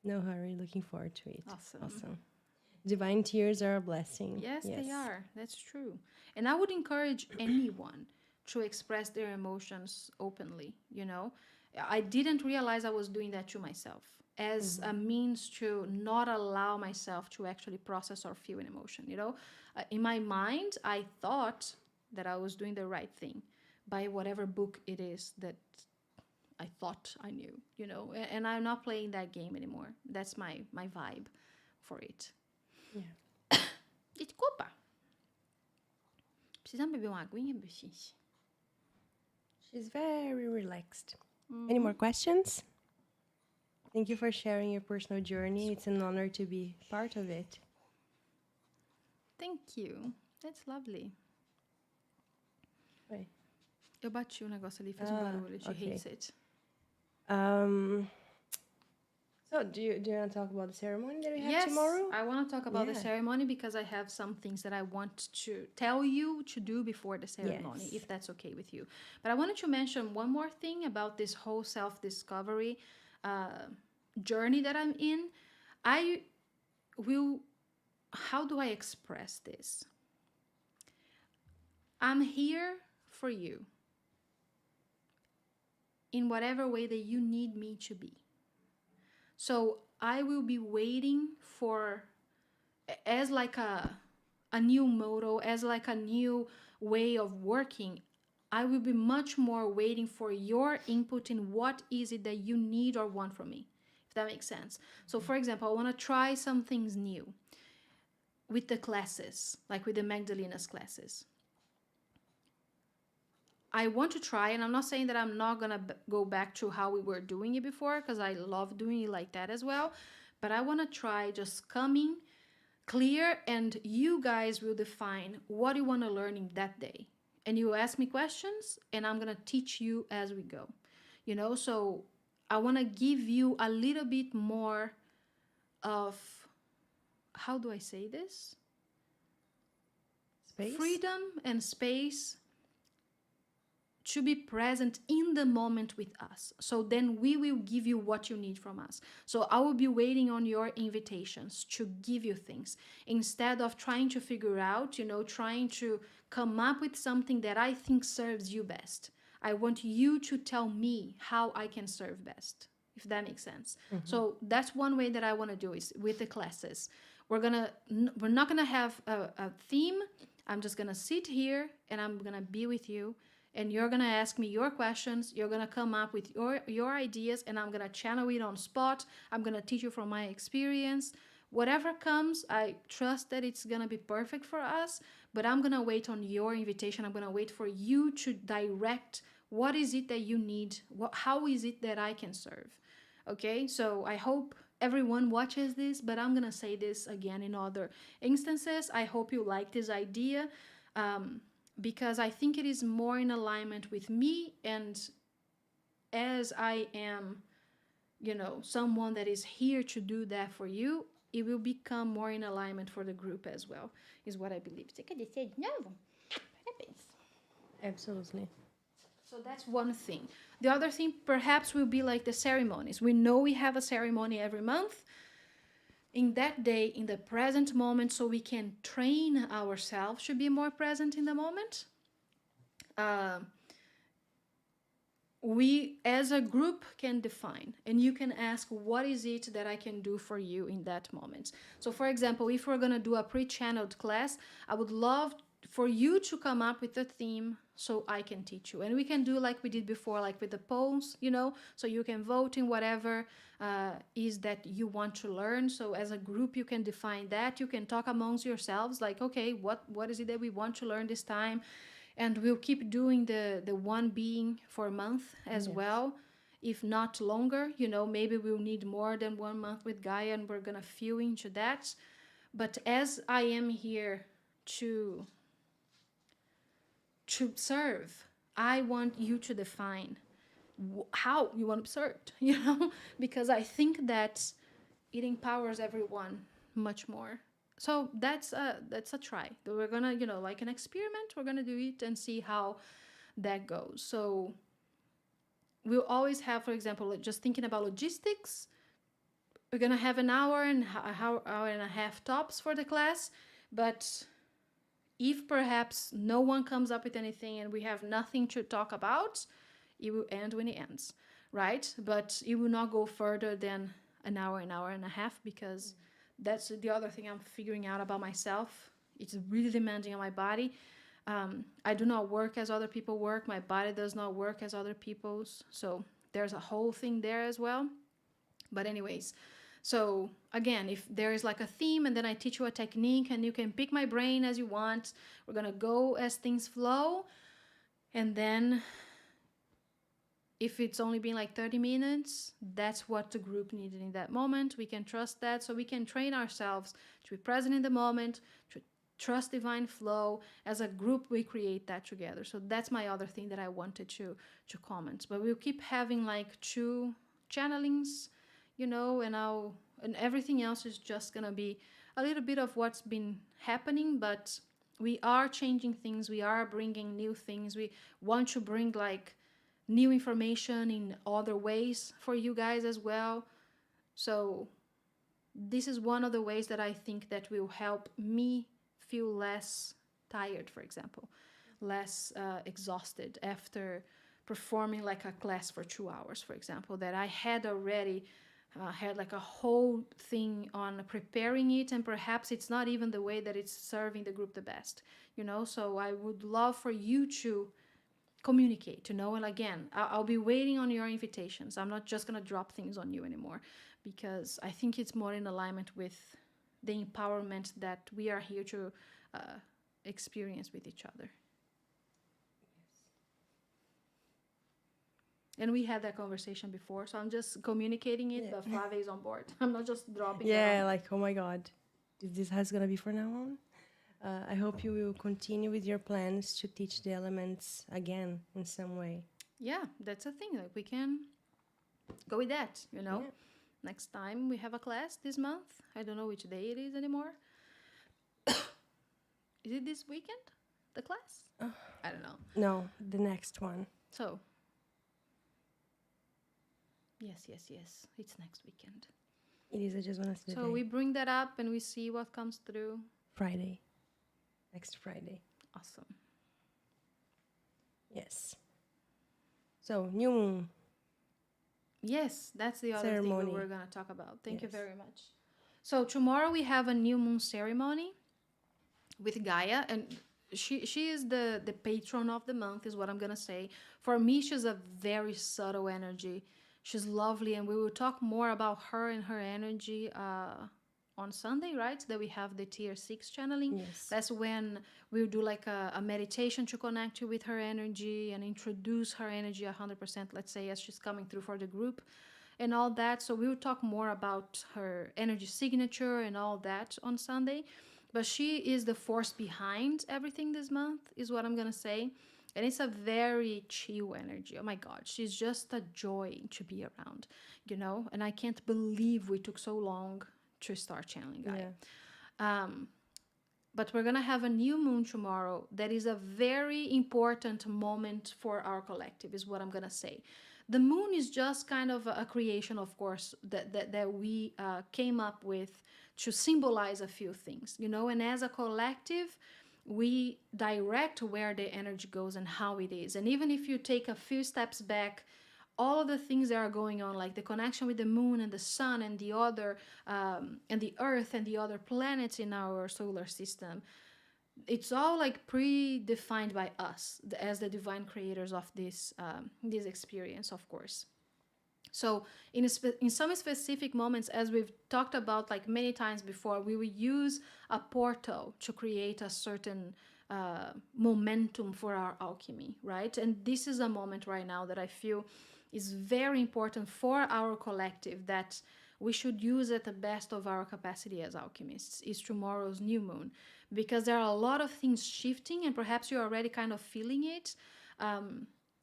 No hurry. Looking forward to it. Awesome. Divine tears are a blessing. Yes, they are. That's true. And I would encourage anyone to express their emotions openly. I didn't realize I was doing that to myself as a means to not allow myself to actually process or feel an emotion. In my mind, I thought that I was doing the right thing by whatever book it is that I thought I knew, you know, and I'm not playing that game anymore. That's my vibe for it. Yeah. Desculpa. Precisamos beber uma aguinha, bichinho? She's very relaxed. Any more questions? Thank you for sharing your personal journey. It's an honor to be part of it. Thank you. That's lovely. Oi. Eu bati o negócio ali, fez um barulho. She okay. hates it. So do you want to talk about the ceremony that we have Yes, tomorrow? I want to talk about the Yeah. ceremony because I have some things that I want to tell you to do before the ceremony, Yes. if that's okay with you. But I wanted to mention one more thing about this whole self-discovery journey that I'm in. How do I express this? I'm here for you in whatever way that you need me to be. So I will be waiting for, as like a new motto, as like a new way of working, I will be much more waiting for your input in what is it that you need or want from me, if that makes sense. So for example, I want to try some things new with the classes, like with the Magdalena's classes. I want to try, and I'm not saying that I'm not gonna go back to how we were doing it before, because I love doing it like that as well. But I want to try just coming clear, and you guys will define what you want to learn in that day. And you ask me questions, and I'm gonna teach you as we go. You know, so I want to give you a little bit more of, how do I say this? Space? Freedom and space to be present in the moment with us. So then we will give you what you need from us. So I will be waiting on your invitations to give you things instead of trying to figure out, you know, trying to come up with something that I think serves you best. I want you to tell me how I can serve best, if that makes sense. So that's one way that I want to do is with the classes. We're not gonna have a theme. I'm just gonna sit here and I'm gonna be with you, and you're gonna ask me your questions. You're gonna come up with your ideas, and I'm gonna channel it on spot. I'm gonna teach you from my experience. Whatever comes, I trust that it's gonna be perfect for us, but I'm gonna wait on your invitation. I'm gonna wait for you to direct what is it that you need, how is it that I can serve. Okay, so I hope everyone watches this, but I'm gonna say this again in other instances. I hope you like this idea, because I think it is more in alignment with me, and as I am, you know, someone that is here to do that for you, it will become more in alignment for the group as well, is what I believe. Você quer descer de novo? Parabéns. Absolutely. So that's one thing. The other thing perhaps will be like the ceremonies. We know we have a ceremony every month. In that day, in the present moment, so we can train ourselves to be more present in the moment. We as a group can define, and you can ask, what is it that I can do for you in that moment? So for example, if we're going to do a pre-channeled class, I would love for you to come up with a theme so I can teach you, and we can do like we did before, like with the polls, you know, so you can vote in whatever is that you want to learn. So as a group you can define that. You can talk amongst yourselves like, okay, what is it that we want to learn this time, and we'll keep doing the one being for a month as well, if not longer. You know, maybe we'll need more than 1 month with Gaia, and we're gonna feel into that. But as I am here to serve, I want you to define how you want to be served, you know, because I think that it empowers everyone much more. So that's a try. We're gonna, you know, like an experiment. We're gonna do it and see how that goes. So we'll always have, for example, just thinking about logistics. We're gonna have an hour and a half tops for the class, but if perhaps no one comes up with anything and we have nothing to talk about, it will end when it ends, right? But it will not go further than an hour and a half, because that's the other thing I'm figuring out about myself. It's really demanding on my body. I do not work as other people work. My body does not work as other people's. So there's a whole thing there as well. But anyways, so again, if there is like a theme and then I teach you a technique and you can pick my brain as you want, we're gonna go as things flow. And then if it's only been like 30 minutes, that's what the group needed in that moment. We can trust that, so we can train ourselves to be present in the moment, to trust divine flow. As a group, we create that together. So that's my other thing that I wanted to comment. But we'll keep having like 2 channelings, and everything else is just gonna be a little bit of what's been happening, but we are changing things. We are bringing new things. We want to bring like new information in other ways for you guys as well. So this is one of the ways that I think that will help me feel less tired, for example, less exhausted after performing like a class for 2 hours, for example, that I had already had like a whole thing on preparing it, and perhaps it's not even the way that it's serving the group the best, So I would love for you to communicate, and again, I'll be waiting on your invitations. I'm not just going to drop things on you anymore, because I think it's more in alignment with the empowerment that we are here to experience with each other. And we had that conversation before, so I'm just communicating it, but Flavia is on board. I'm not just dropping it on. Like, oh my God, this has going to be for now on? I hope you will continue with your plans to teach the elements again in some way. Yeah, that's a thing. Like, we can go with that, Yeah. Next time we have a class this month. I don't know which day it is anymore. Is it this weekend, the class? I don't know. No, the next one. So, yes. It's next weekend. It is. I just want to see the So day. we bring that up and we see what comes through. Friday. Next Friday. Awesome. Yes. So, new moon. Yes, that's the other Ceremony. thing we were going to talk about. Thank you Yes. very much. So tomorrow we have a new moon ceremony with Gaia, and she is the patron of the month, is what I'm going to say. For me, she's a very subtle energy. She's lovely, and we will talk more about her and her energy on Sunday, right? That we have the tier 6 channeling. Yes. That's when we'll do like a meditation to connect you with her energy and introduce her energy 100%, let's say, as she's coming through for the group and all that. So we'll talk more about her energy signature and all that on Sunday. But she is the force behind everything this month, is what I'm going to say. And it's a very chill energy. Oh my God, she's just a joy to be around, And I can't believe we took so long to start channeling Gaia. Yeah. But we're going to have a new moon tomorrow that is a very important moment for our collective, is what I'm going to say. The moon is just kind of a creation, of course, that we came up with to symbolize a few things, And as a collective, we direct where the energy goes and how it is. And even if you take a few steps back, all of the things that are going on, like the connection with the moon and the sun and the other and the earth and the other planets in our solar system, it's all like predefined by us as the divine creators of this experience, of course. So in some specific moments, as we've talked about like many times before, we will use a portal to create a certain momentum for our alchemy, right? And this is a moment right now that I feel is very important for our collective, that we should use at the best of our capacity as alchemists, is tomorrow's new moon, because there are a lot of things shifting, and perhaps you're already kind of feeling it.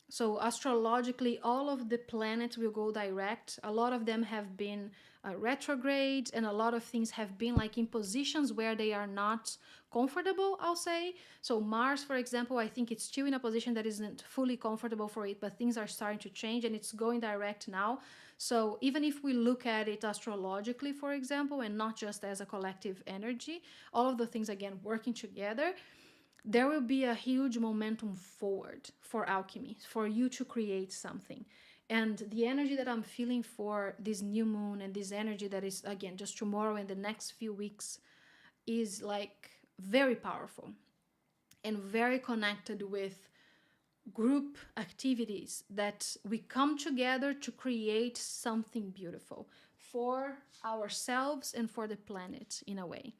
So astrologically, all of the planets will go direct. A lot of them have been retrograde, and a lot of things have been like in positions where they are not comfortable, I'll say. So Mars, for example, I think it's still in a position that isn't fully comfortable for it, but things are starting to change and it's going direct now. So even if we look at it astrologically, for example, and not just as a collective energy, all of the things, again, working together, there will be a huge momentum forward for alchemy, for you to create something. And the energy that I'm feeling for this new moon, and this energy that is, again, just tomorrow and the next few weeks, is like very powerful and very connected with group activities that we come together to create something beautiful for ourselves and for the planet in a way.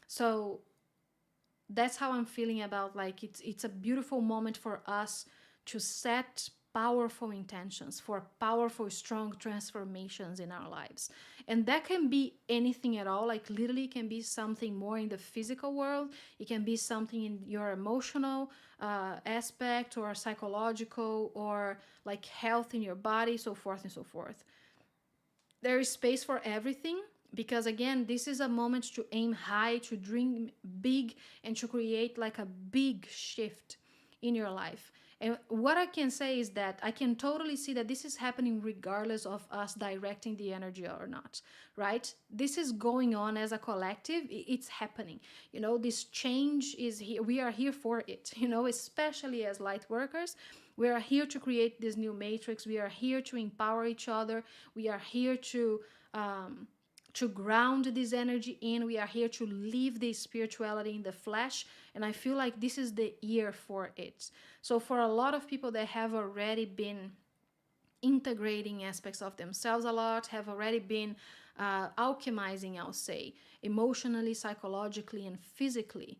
So that's how I'm feeling about, like, it's a beautiful moment for us to set powerful intentions for powerful, strong transformations in our lives. And that can be anything at all. Like, literally, it can be something more in the physical world, it can be something in your emotional aspect, or psychological, or like health in your body, so forth and so forth. There is space for everything, because again, this is a moment to aim high, to dream big, and to create like a big shift in your life. And what I can say is that I can totally see that this is happening regardless of us directing the energy or not, right? This is going on as a collective. It's happening. You know, this change is here. We are here for it, you know, especially as light workers. We are here to create this new matrix. We are here to empower each other. We are here to ground this energy in. We are here to live the spirituality in the flesh. And I feel like this is the year for it. So for a lot of people that have already been integrating aspects of themselves a lot, have already been alchemizing, I'll say, emotionally, psychologically, and physically,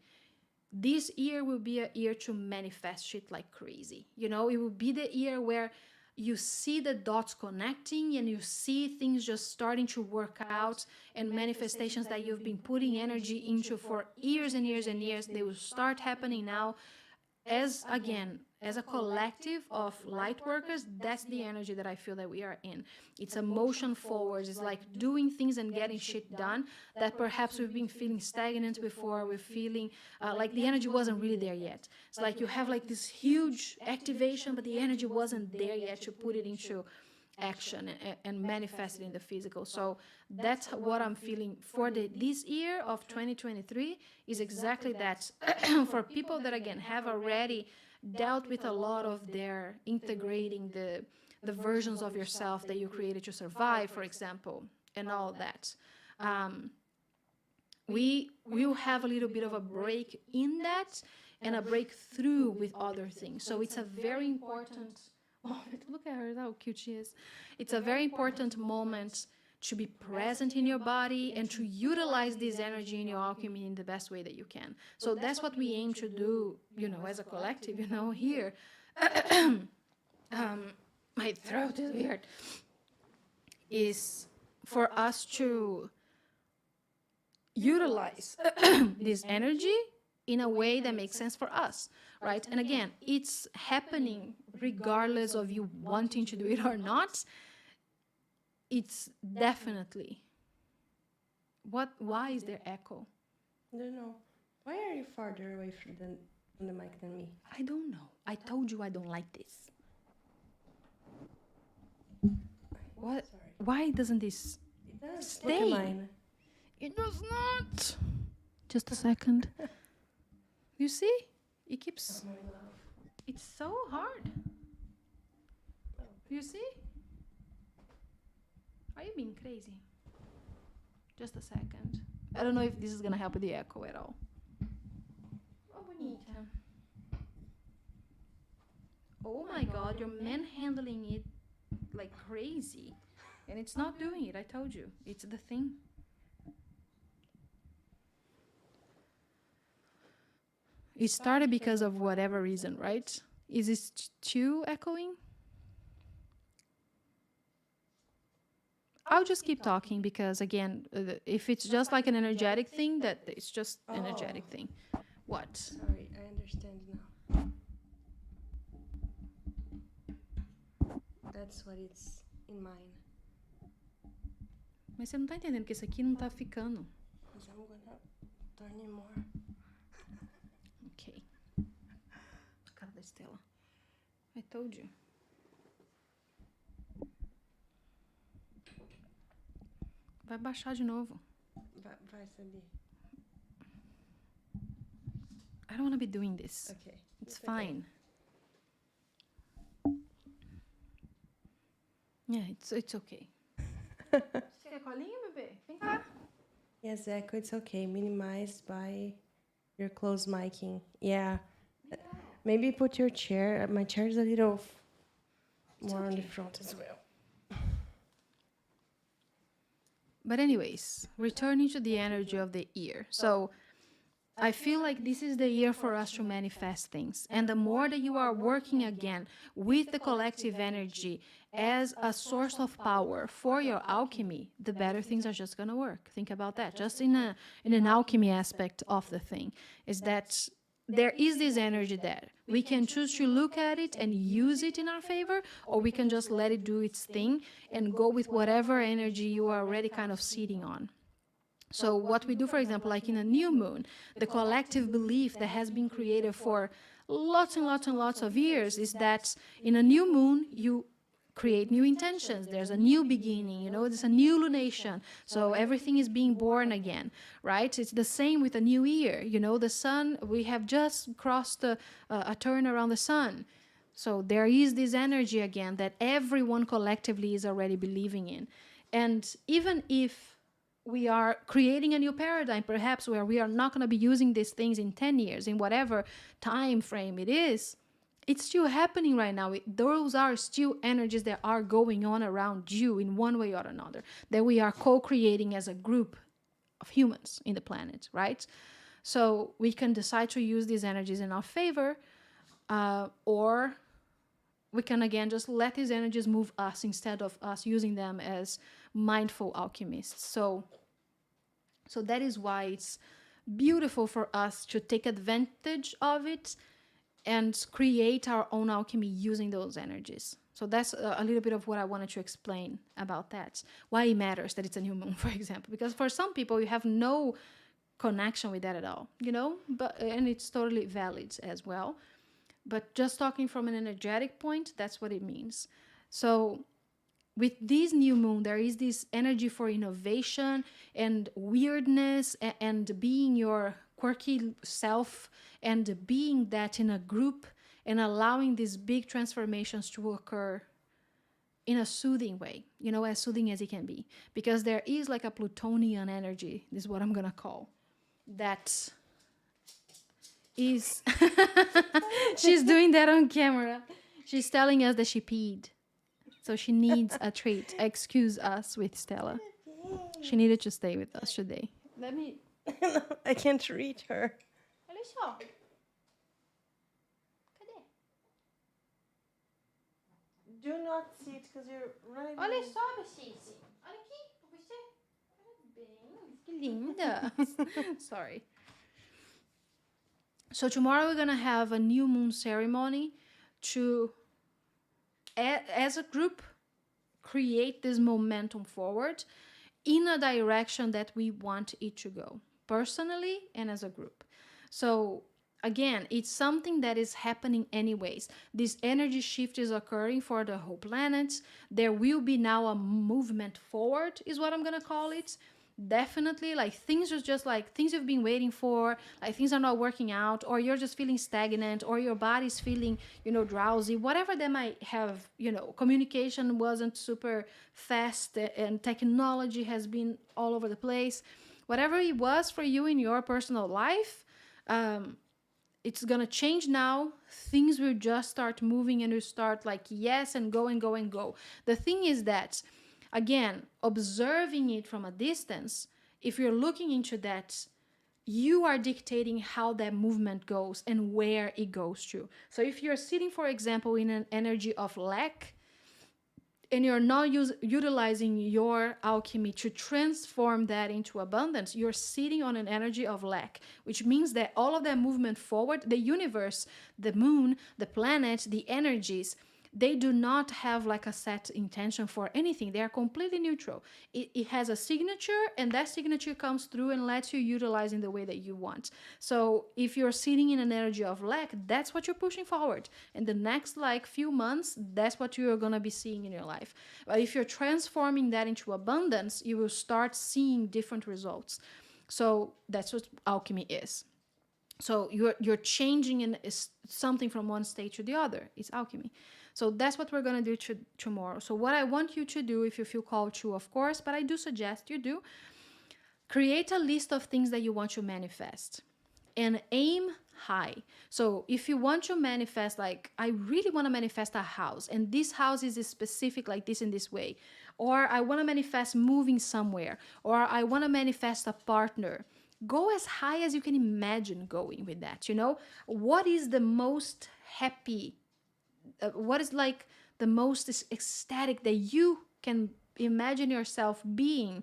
this year will be a year to manifest shit like crazy. You know, it will be the year where you see the dots connecting and you see things just starting to work out, and manifestations that you've been putting energy into for years and years and years, they will start happening now. As again, as a collective of light workers, that's the energy that I feel that we are in. It's a motion forwards. It's like doing things and getting shit done that perhaps we've been feeling stagnant before. We're feeling like the energy wasn't really there yet. It's like you have like this huge activation, but the energy wasn't there yet to put it into action and manifest it in the physical. So that's what I'm feeling for this year of 2023, is exactly that. For people that again have already dealt with a lot of their integrating the versions of yourself that you created to survive, for example, and all that. We will have a little bit of a break in that and a breakthrough with other things. So it's a very important moment. Look at her, how cute she is. It's a very important moment to be present in your body and to utilize this energy in your alchemy in the best way that you can. So that's what we aim to do, you know, as a collective, you know, here. My throat is weird. Is for us to utilize this energy in a way that makes sense for us, right? And again, it's happening regardless of you wanting to do it or not. It's definitely. Why is there echo? I don't know. Why are you farther away from the mic than me? I don't know. I told you I don't like this. What? Sorry. Why doesn't this It does. stay? Look at mine. It does not. Just a second. You see? It keeps... Oh, my love. It's so hard. You see? Are you being crazy? Just a second. I don't know if this is gonna help with the echo at all. Oh, bonita. Oh my god, you're manhandling it like crazy. And it's not doing it, I told you. It's the thing. It started because of whatever reason, right? Is this too echoing? I'll just keep talking because, again, if it's just like an energetic thing, that it's just an energetic thing. What? Sorry, I understand now. That's what it's in mine. Mas você não tá entendendo que isso aqui não tá ficando. Because I'm gonna turn it more. Ok. Cara da Estela. I told you. Vai baixar de novo. Vai saber. I don't want to be doing this. Okay. It's fine. Yeah, it's okay. Você quer colinha, bebê? Vem cá. Yes, Echo, it's okay. Minimized by your close miking. Yeah. Maybe put your chair. My chair is a little It's more on the okay. front as well. But anyways, returning to the energy of the year. So I feel like this is the year for us to manifest things. And the more that you are working again with the collective energy as a source of power for your alchemy, the better things are just going to work. Think about that. Just in an alchemy aspect of the thing is that there is this energy there. We can choose to look at it and use it in our favor, or we can just let it do its thing and go with whatever energy you are already kind of sitting on. So what we do, for example, like in a new moon, the collective belief that has been created for lots and lots and lots of years is that in a new moon, you create new intentions. There's a new beginning, there's a new lunation. So everything is being born again, right? It's the same with a new year. The sun, we have just crossed a turn around the sun. So there is this energy again that everyone collectively is already believing in. And even if we are creating a new paradigm, perhaps, where we are not going to be using these things in 10 years, in whatever time frame it is, it's still happening right now. Those are still energies that are going on around you in one way or another, that we are co-creating as a group of humans in the planet, right? So we can decide to use these energies in our favor, or we can again just let these energies move us instead of us using them as mindful alchemists. So that is why it's beautiful for us to take advantage of it and create our own alchemy using those energies. So that's a little bit of what I wanted to explain about that. Why it matters that it's a new moon, for example. Because for some people, you have no connection with that at all, and it's totally valid as well. But just talking from an energetic point, that's what it means. So with this new moon, there is this energy for innovation and weirdness and being your quirky self and being that in a group and allowing these big transformations to occur in a soothing way, as soothing as it can be. Because there is like a Plutonian energy, this is what I'm going to call, that is... She's doing that on camera. She's telling us that she peed. So she needs a treat. Excuse us with Stella. She needed to stay with us today. Let me... I can't reach her. Olha só. Cadê? Do not sit because you're right. Olha só, Baxice. Olha aqui. Você. Parabéns. Que linda. Sorry. So tomorrow we're going to have a new moon ceremony to, as a group, create this momentum forward in a direction that we want it to go, personally and as a group. So again, it's something that is happening anyways. This energy shift is occurring for the whole planet. There will be now a movement forward, is what I'm going to call it. Definitely, like things are just like things you've been waiting for, like things are not working out, or you're just feeling stagnant, or your body's feeling, drowsy, whatever they might have, communication wasn't super fast and technology has been all over the place. Whatever it was for you in your personal life, it's gonna change now. Things will just start moving and you start like yes and go and go and go. The thing is that, again, observing it from a distance, if you're looking into that, you are dictating how that movement goes and where it goes to. So if you're sitting, for example, in an energy of lack, and you're not utilizing your alchemy to transform that into abundance, you're sitting on an energy of lack, which means that all of that movement forward, the universe, the moon, the planet, the energies, they do not have like a set intention for anything. They are completely neutral. It has a signature, and that signature comes through and lets you utilize in the way that you want. So if you're sitting in an energy of lack, that's what you're pushing forward. And the next like few months, that's what you're going to be seeing in your life. But if you're transforming that into abundance, you will start seeing different results. So that's what alchemy is. So you're changing something from one state to the other. It's alchemy. So that's what we're going to do tomorrow. So what I want you to do, if you feel called to, of course, but I do suggest you do, create a list of things that you want to manifest. and aim high. So if you want to manifest, like, I really want to manifest a house, and this house is specific like this in this way, or I want to manifest moving somewhere, or I want to manifest a partner, go as high as you can imagine going with that. What is the most happy, what is like the most ecstatic that you can imagine yourself being,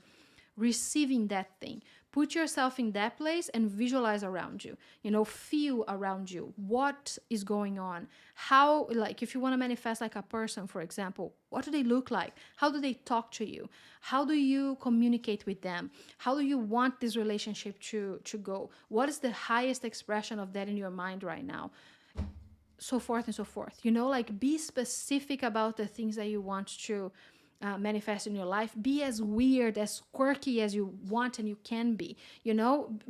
receiving that thing. Put yourself in that place and visualize around you. Feel around you what is going on. How, like, if you want to manifest like a person, for example, what do they look like? How do they talk to you? How do you communicate with them? How do you want this relationship to go? What is the highest expression of that in your mind right now? So forth and so forth. Like, be specific about the things that you want to manifest in your life. Be as weird, as quirky as you want and you can be,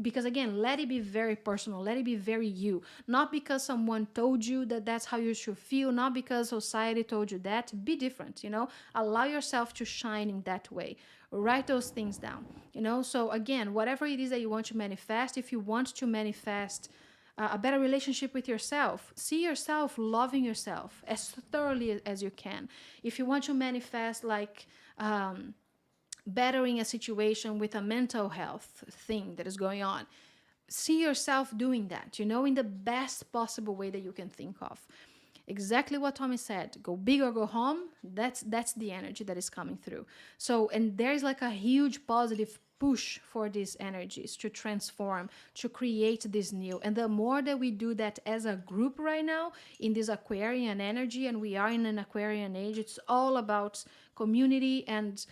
because again, let it be very personal, let it be very you. Not because someone told you that that's how you should feel, not because society told you that. Be different, allow yourself to shine in that way. Write those things down, so again, whatever it is that you want to manifest, if you want to manifest a better relationship with yourself, see yourself loving yourself as thoroughly as you can. If you want to manifest like bettering a situation with a mental health thing that is going on, see yourself doing that, in the best possible way that you can think of. Exactly what Tommy said, go big or go home. That's the energy that is coming through. So, and there's like a huge positive push for these energies to transform, to create this new. And the more that we do that as a group right now in this Aquarian energy, and we are in an Aquarian age, it's all about community and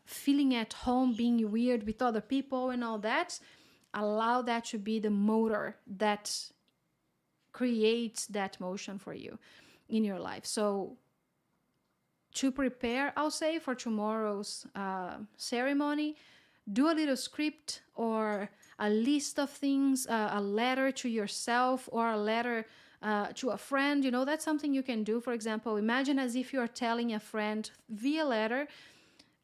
feeling at home, being weird with other people and all that. Allow that to be the motor that creates that motion for you in your life. So to prepare, I'll say, for tomorrow's ceremony, do a little script or a list of things, a letter to yourself or a letter to a friend. That's something you can do. For example, imagine as if you're telling a friend via letter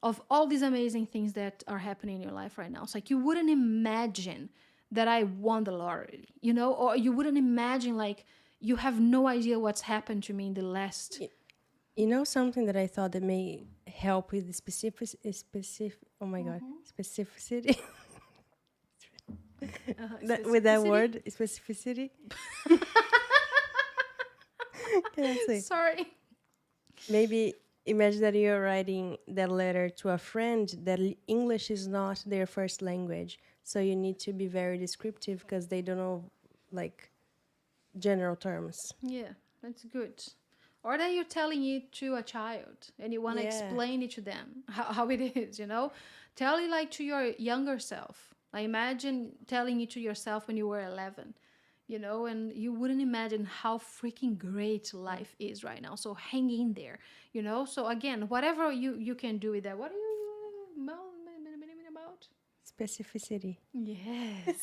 of all these amazing things that are happening in your life right now. It's like, you wouldn't imagine that I won the lottery, or you wouldn't imagine, like, you have no idea what's happened to me in the last. Something that I thought that may help with the oh my God, specificity. With that word, specificity. Can I say? Sorry. Maybe imagine that you're writing that letter to a friend that English is not their first language. So you need to be very descriptive because they don't know, like, general terms. Yeah, that's good. Or that you're telling it to a child and you want to explain it to them, how it is, Tell it like to your younger self. I imagine telling it to yourself when you were 11, and you wouldn't imagine how freaking great life is right now. So hang in there, So again, whatever you can do with that. What are you about? Specificity. Yes.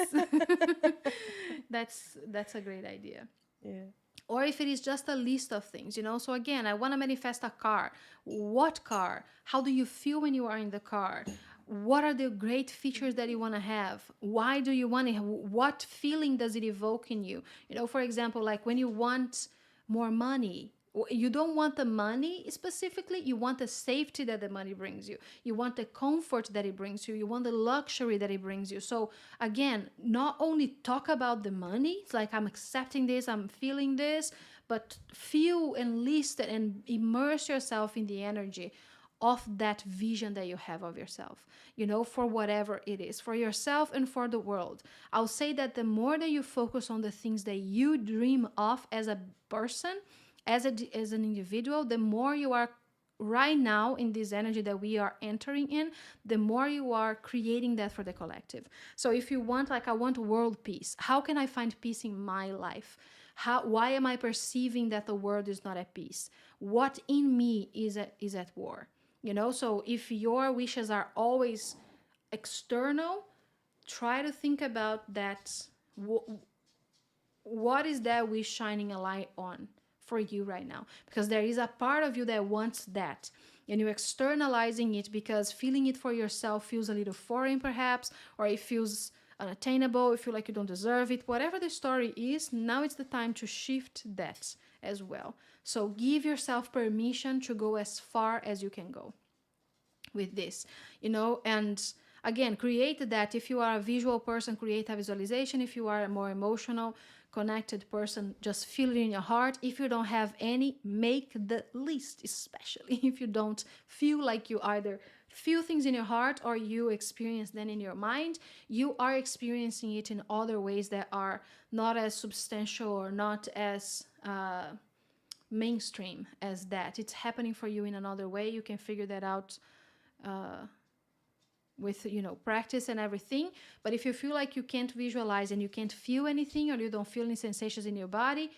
That's a great idea. Yeah. Or if it is just a list of things, So again, I want to manifest a car. What car? How do you feel when you are in the car? What are the great features that you want to have? Why do you want it? What feeling does it evoke in you? For example, like when you want more money, you don't want the money specifically, you want the safety that the money brings you. You want the comfort that it brings you. You want the luxury that it brings you. So again, not only talk about the money, it's like, I'm accepting this, I'm feeling this, but feel and list and immerse yourself in the energy of that vision that you have of yourself, for whatever it is, for yourself and for the world. I'll say that the more that you focus on the things that you dream of as a person, as an individual, the more you are right now in this energy that we are entering in, the more you are creating that for the collective. So if you want, like, I want world peace, how can I find peace in my life? Why am I perceiving that the world is not at peace? What in me is at war? So if your wishes are always external, try to think about that. What is that wish shining a light on for you right now? Because there is a part of you that wants that, and you're externalizing it because feeling it for yourself feels a little foreign perhaps, or it feels unattainable, you feel like you don't deserve it, whatever the story is, now it's the time to shift that as well. So give yourself permission to go as far as you can go with this, and again, create that. If you are a visual person, create a visualization. If you are a more emotional connected person, just feel it in your heart. If you don't have any, make the list, especially if you don't feel like you either feel things in your heart or you experience them in your mind. You are experiencing it in other ways that are not as substantial or not as mainstream as that. It's happening for you in another way. You can figure that out with practice and everything. But if you feel like you can't visualize and you can't feel anything, or you don't feel any sensations in your body,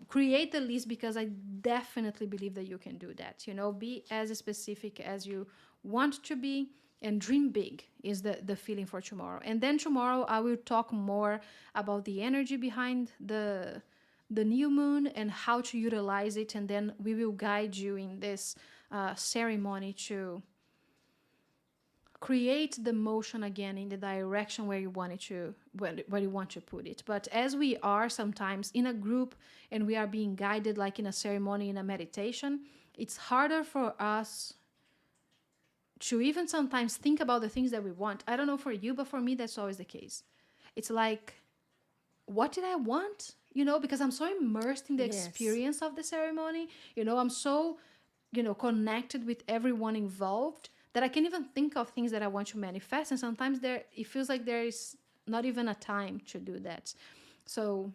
create the list, because I definitely believe that you can do that. Be as specific as you want to be, and dream big is the feeling for tomorrow. And then tomorrow I will talk more about the energy behind the new moon and how to utilize it, and then we will guide you in this ceremony to create the motion again in the direction where you want it to, where you want to put it. But as we are sometimes in a group and we are being guided like in a ceremony, in a meditation, it's harder for us to even sometimes think about the things that we want. I don't know for you, but for me that's always the case. It's like, what did I want? Because I'm so immersed in the Yes. experience of the ceremony. I'm so connected with everyone involved that I can't even think of things that I want to manifest. And sometimes it feels like there is not even a time to do that. So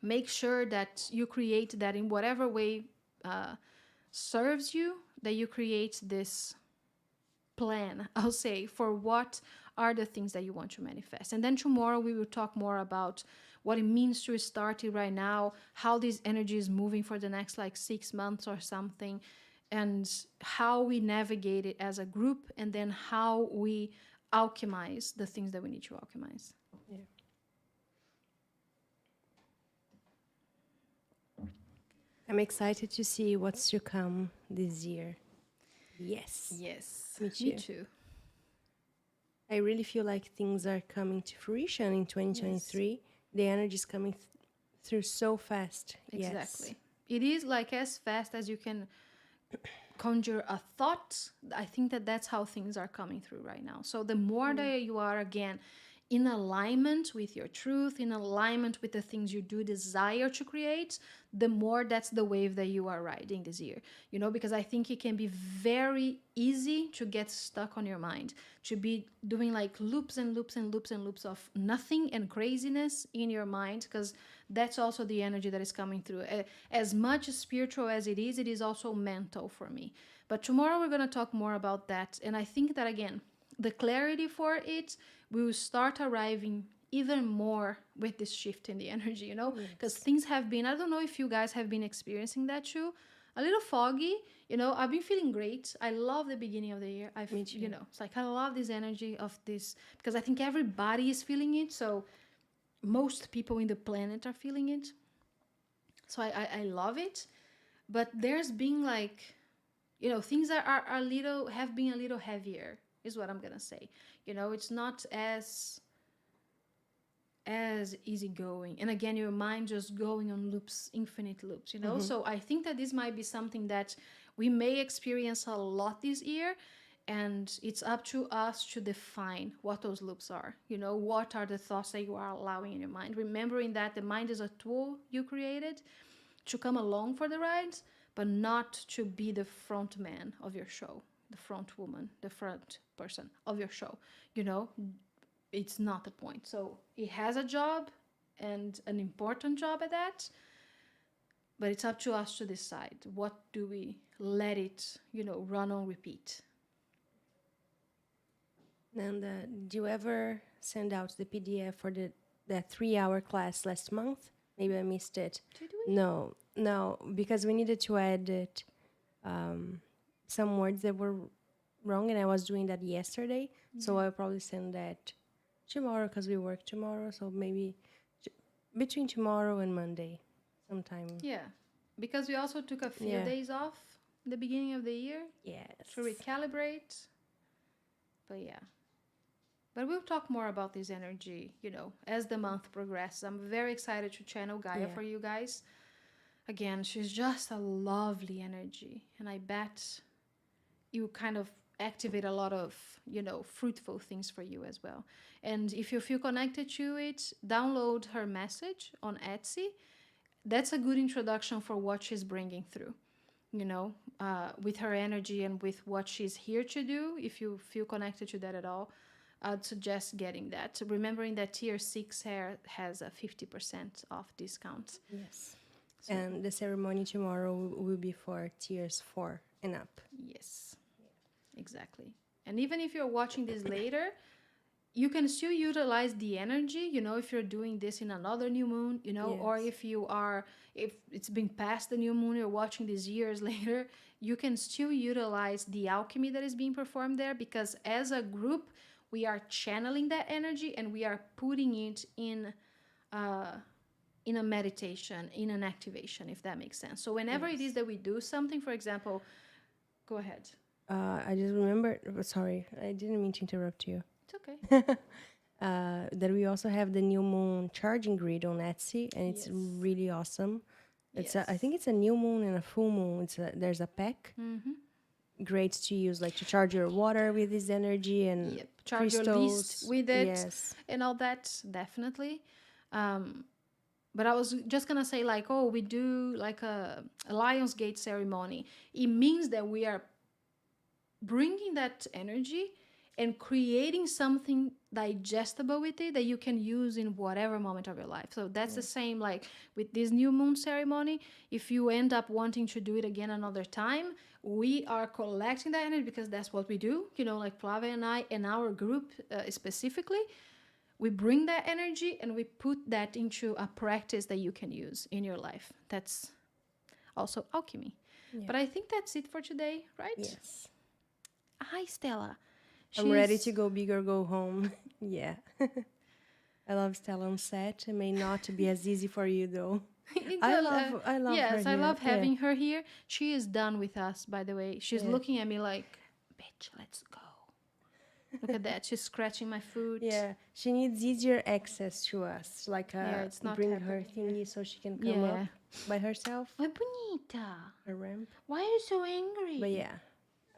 make sure that you create that in whatever way serves you, that you create this plan, I'll say, for what are the things that you want to manifest. And then tomorrow we will talk more about what it means to start it right now, how this energy is moving for the next 6 months or something, and how we navigate it as a group, and then how we alchemize the things that we need to alchemize. Yeah. I'm excited to see what's to come this year. Yes. Yes, Me too. me too. I really feel like things are coming to fruition in 2023. Yes. The energy is coming through so fast. Exactly. Yes. It is as fast as you can conjure a thought. I think that's how things are coming through right now. So the more that you are, again, in alignment with your truth, in alignment with the things you do desire to create, the more that's the wave that you are riding this year. Because I think it can be very easy to get stuck on your mind, to be doing loops and loops and loops and loops of nothing and craziness in your mind, because that's also the energy that is coming through. As much spiritual as it is also mental for me. But tomorrow we're going to talk more about that. And I think that, again, the clarity for it will start arriving even more with this shift in the energy, because things have been, I don't know if you guys have been experiencing that too, a little foggy. I've been feeling great. I love the beginning of the year. Me too. It's like I love this energy of this, because I think everybody is feeling it. So most people in the planet are feeling it. So I love it. But there's been things that are have been a little heavier, is what I'm gonna say. It's not as easygoing, and again, your mind just going on loops, infinite loops. So I think that this might be something that we may experience a lot this year, and it's up to us to define what those loops are. What are the thoughts that you are allowing in your mind, remembering that the mind is a tool you created to come along for the ride, but not to be the front man of your show, the front woman, the front person of your show. It's not the point. So it has a job, and an important job at that, but it's up to us to decide, what do we let it run on repeat. And did you ever send out the PDF for that 3-hour class last month? Maybe I missed it. Did we? No, because we needed to edit some words that were wrong, and I was doing that yesterday. So I'll probably send that tomorrow, because we work tomorrow. So maybe between tomorrow and Monday sometime. Yeah, because we also took a few days off the beginning of the year. Yes. To recalibrate. But yeah. But we'll talk more about this energy, as the month progresses. I'm very excited to channel Gaia Yeah. for you guys. Again, she's just a lovely energy. And I bet you kind of activate a lot of, fruitful things for you as well. And if you feel connected to it, download her message on Etsy. That's a good introduction for what she's bringing through, with her energy and with what she's here to do. If you feel connected to that at all, I'd suggest getting that. Remembering that tier 6 hair has a 50% off discount. Yes. So, And the ceremony tomorrow will be for tiers 4 and up. yes, exactly. And even if you're watching this later, you can still utilize the energy, if you're doing this in another new moon, or Yes. if it's been past the new moon, you're watching these years later, you can still utilize the alchemy that is being performed there, because as a group, we are channeling that energy and we are putting it in a meditation, in an activation, if that makes sense. So whenever it is that we do something, for example, go ahead. I just remember, sorry, I didn't mean to interrupt you. It's okay. That we also have the new moon charging grid on Etsy, and it's Yes. really awesome. It's Yes. I think it's a new moon and a full moon. There's a pack. Mm-hmm. Great to use, like to charge your water with this energy and Yep. Charge your crystals list with it. Yes. And all that, definitely. But I was just gonna say, like, oh, we do like a Lionsgate ceremony. It means that we are bringing that energy and creating something digestible with it that you can use in whatever moment of your life. So that's the same, like with this new moon ceremony. If you end up wanting to do it again another time, we are collecting that energy, because that's what we do, like Flava and I and our group specifically. We bring that energy and we put that into a practice that you can use in your life. That's also alchemy. Yeah. But I think that's it for today, right? Yes. Hi, Stella. I'm ready to go big or go home. Yeah. I love Stella on set. It may not be as easy for you though. I love yes, her I here. love having her here. She is done with us, by the way. She's looking at me like, bitch, let's go. Look at that. She's scratching my foot. Yeah, she needs easier access to us. Like it's not bring her happening thingy so she can come up by herself. Ay, bonita. A ramp. Why are you so angry? But yeah,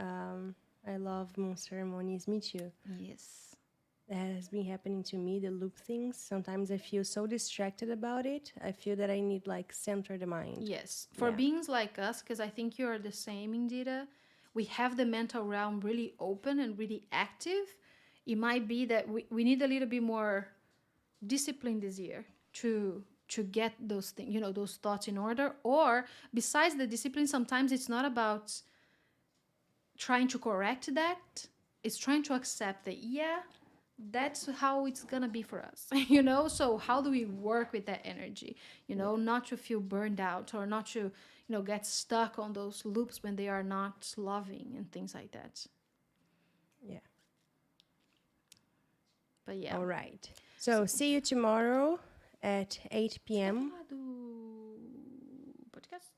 I love moon ceremonies. Me too. Yes. That has been happening to me, the loop things. Sometimes I feel so distracted about it. I feel that I need like center the mind. Yes. For beings like us, because I think you're the same, Indira, we have the mental realm really open and really active. It might be that we need a little bit more discipline this year to get those things, those thoughts in order. Or besides the discipline, sometimes it's not about trying to correct that. It's trying to accept that, that's how it's gonna be for us. So how do we work with that energy, not to feel burned out, or not to get stuck on those loops when they are not loving and things like that. Yeah. But yeah. All right. So see you tomorrow at 8 p.m. Podcast.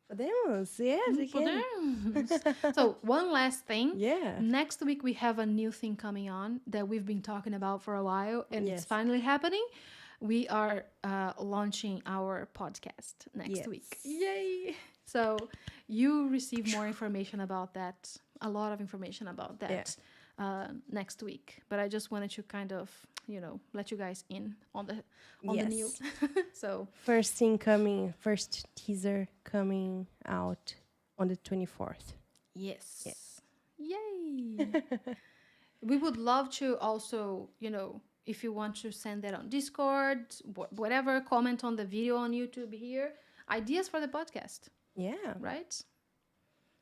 Podemos, yes, we can. So one last thing. Yeah. Next week we have a new thing coming on that we've been talking about for a while, and it's finally happening. We are launching our podcast next week. Yay! So you receive more information about that, a lot of information about that next week. But I just wanted to kind of, let you guys in on the news. So first teaser coming out on the 24th. Yes. Yay! We would love to also, if you want to send that on Discord, whatever, comment on the video on YouTube here. Ideas for the podcast. Yeah. Right?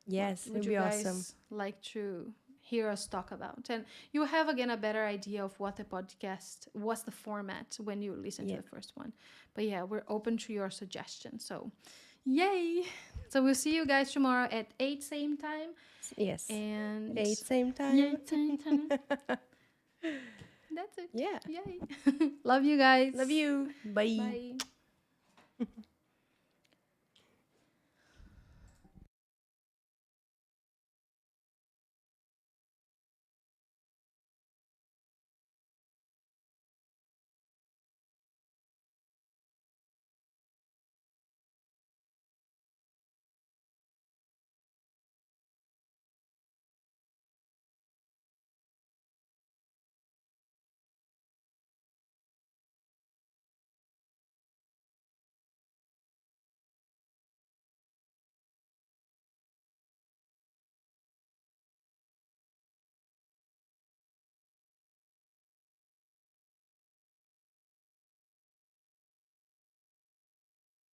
Yes, would it'd be awesome. Guys like to hear us talk about? And you have, again, a better idea of what the podcast, what's the format when you listen to the first one. But yeah, we're open to your suggestions. So yay! So we'll see you guys tomorrow at 8 same time. Yes. And 8 same time. 8 same time. That's it. Yeah. Yay. Love you guys. Love you. Bye. Bye.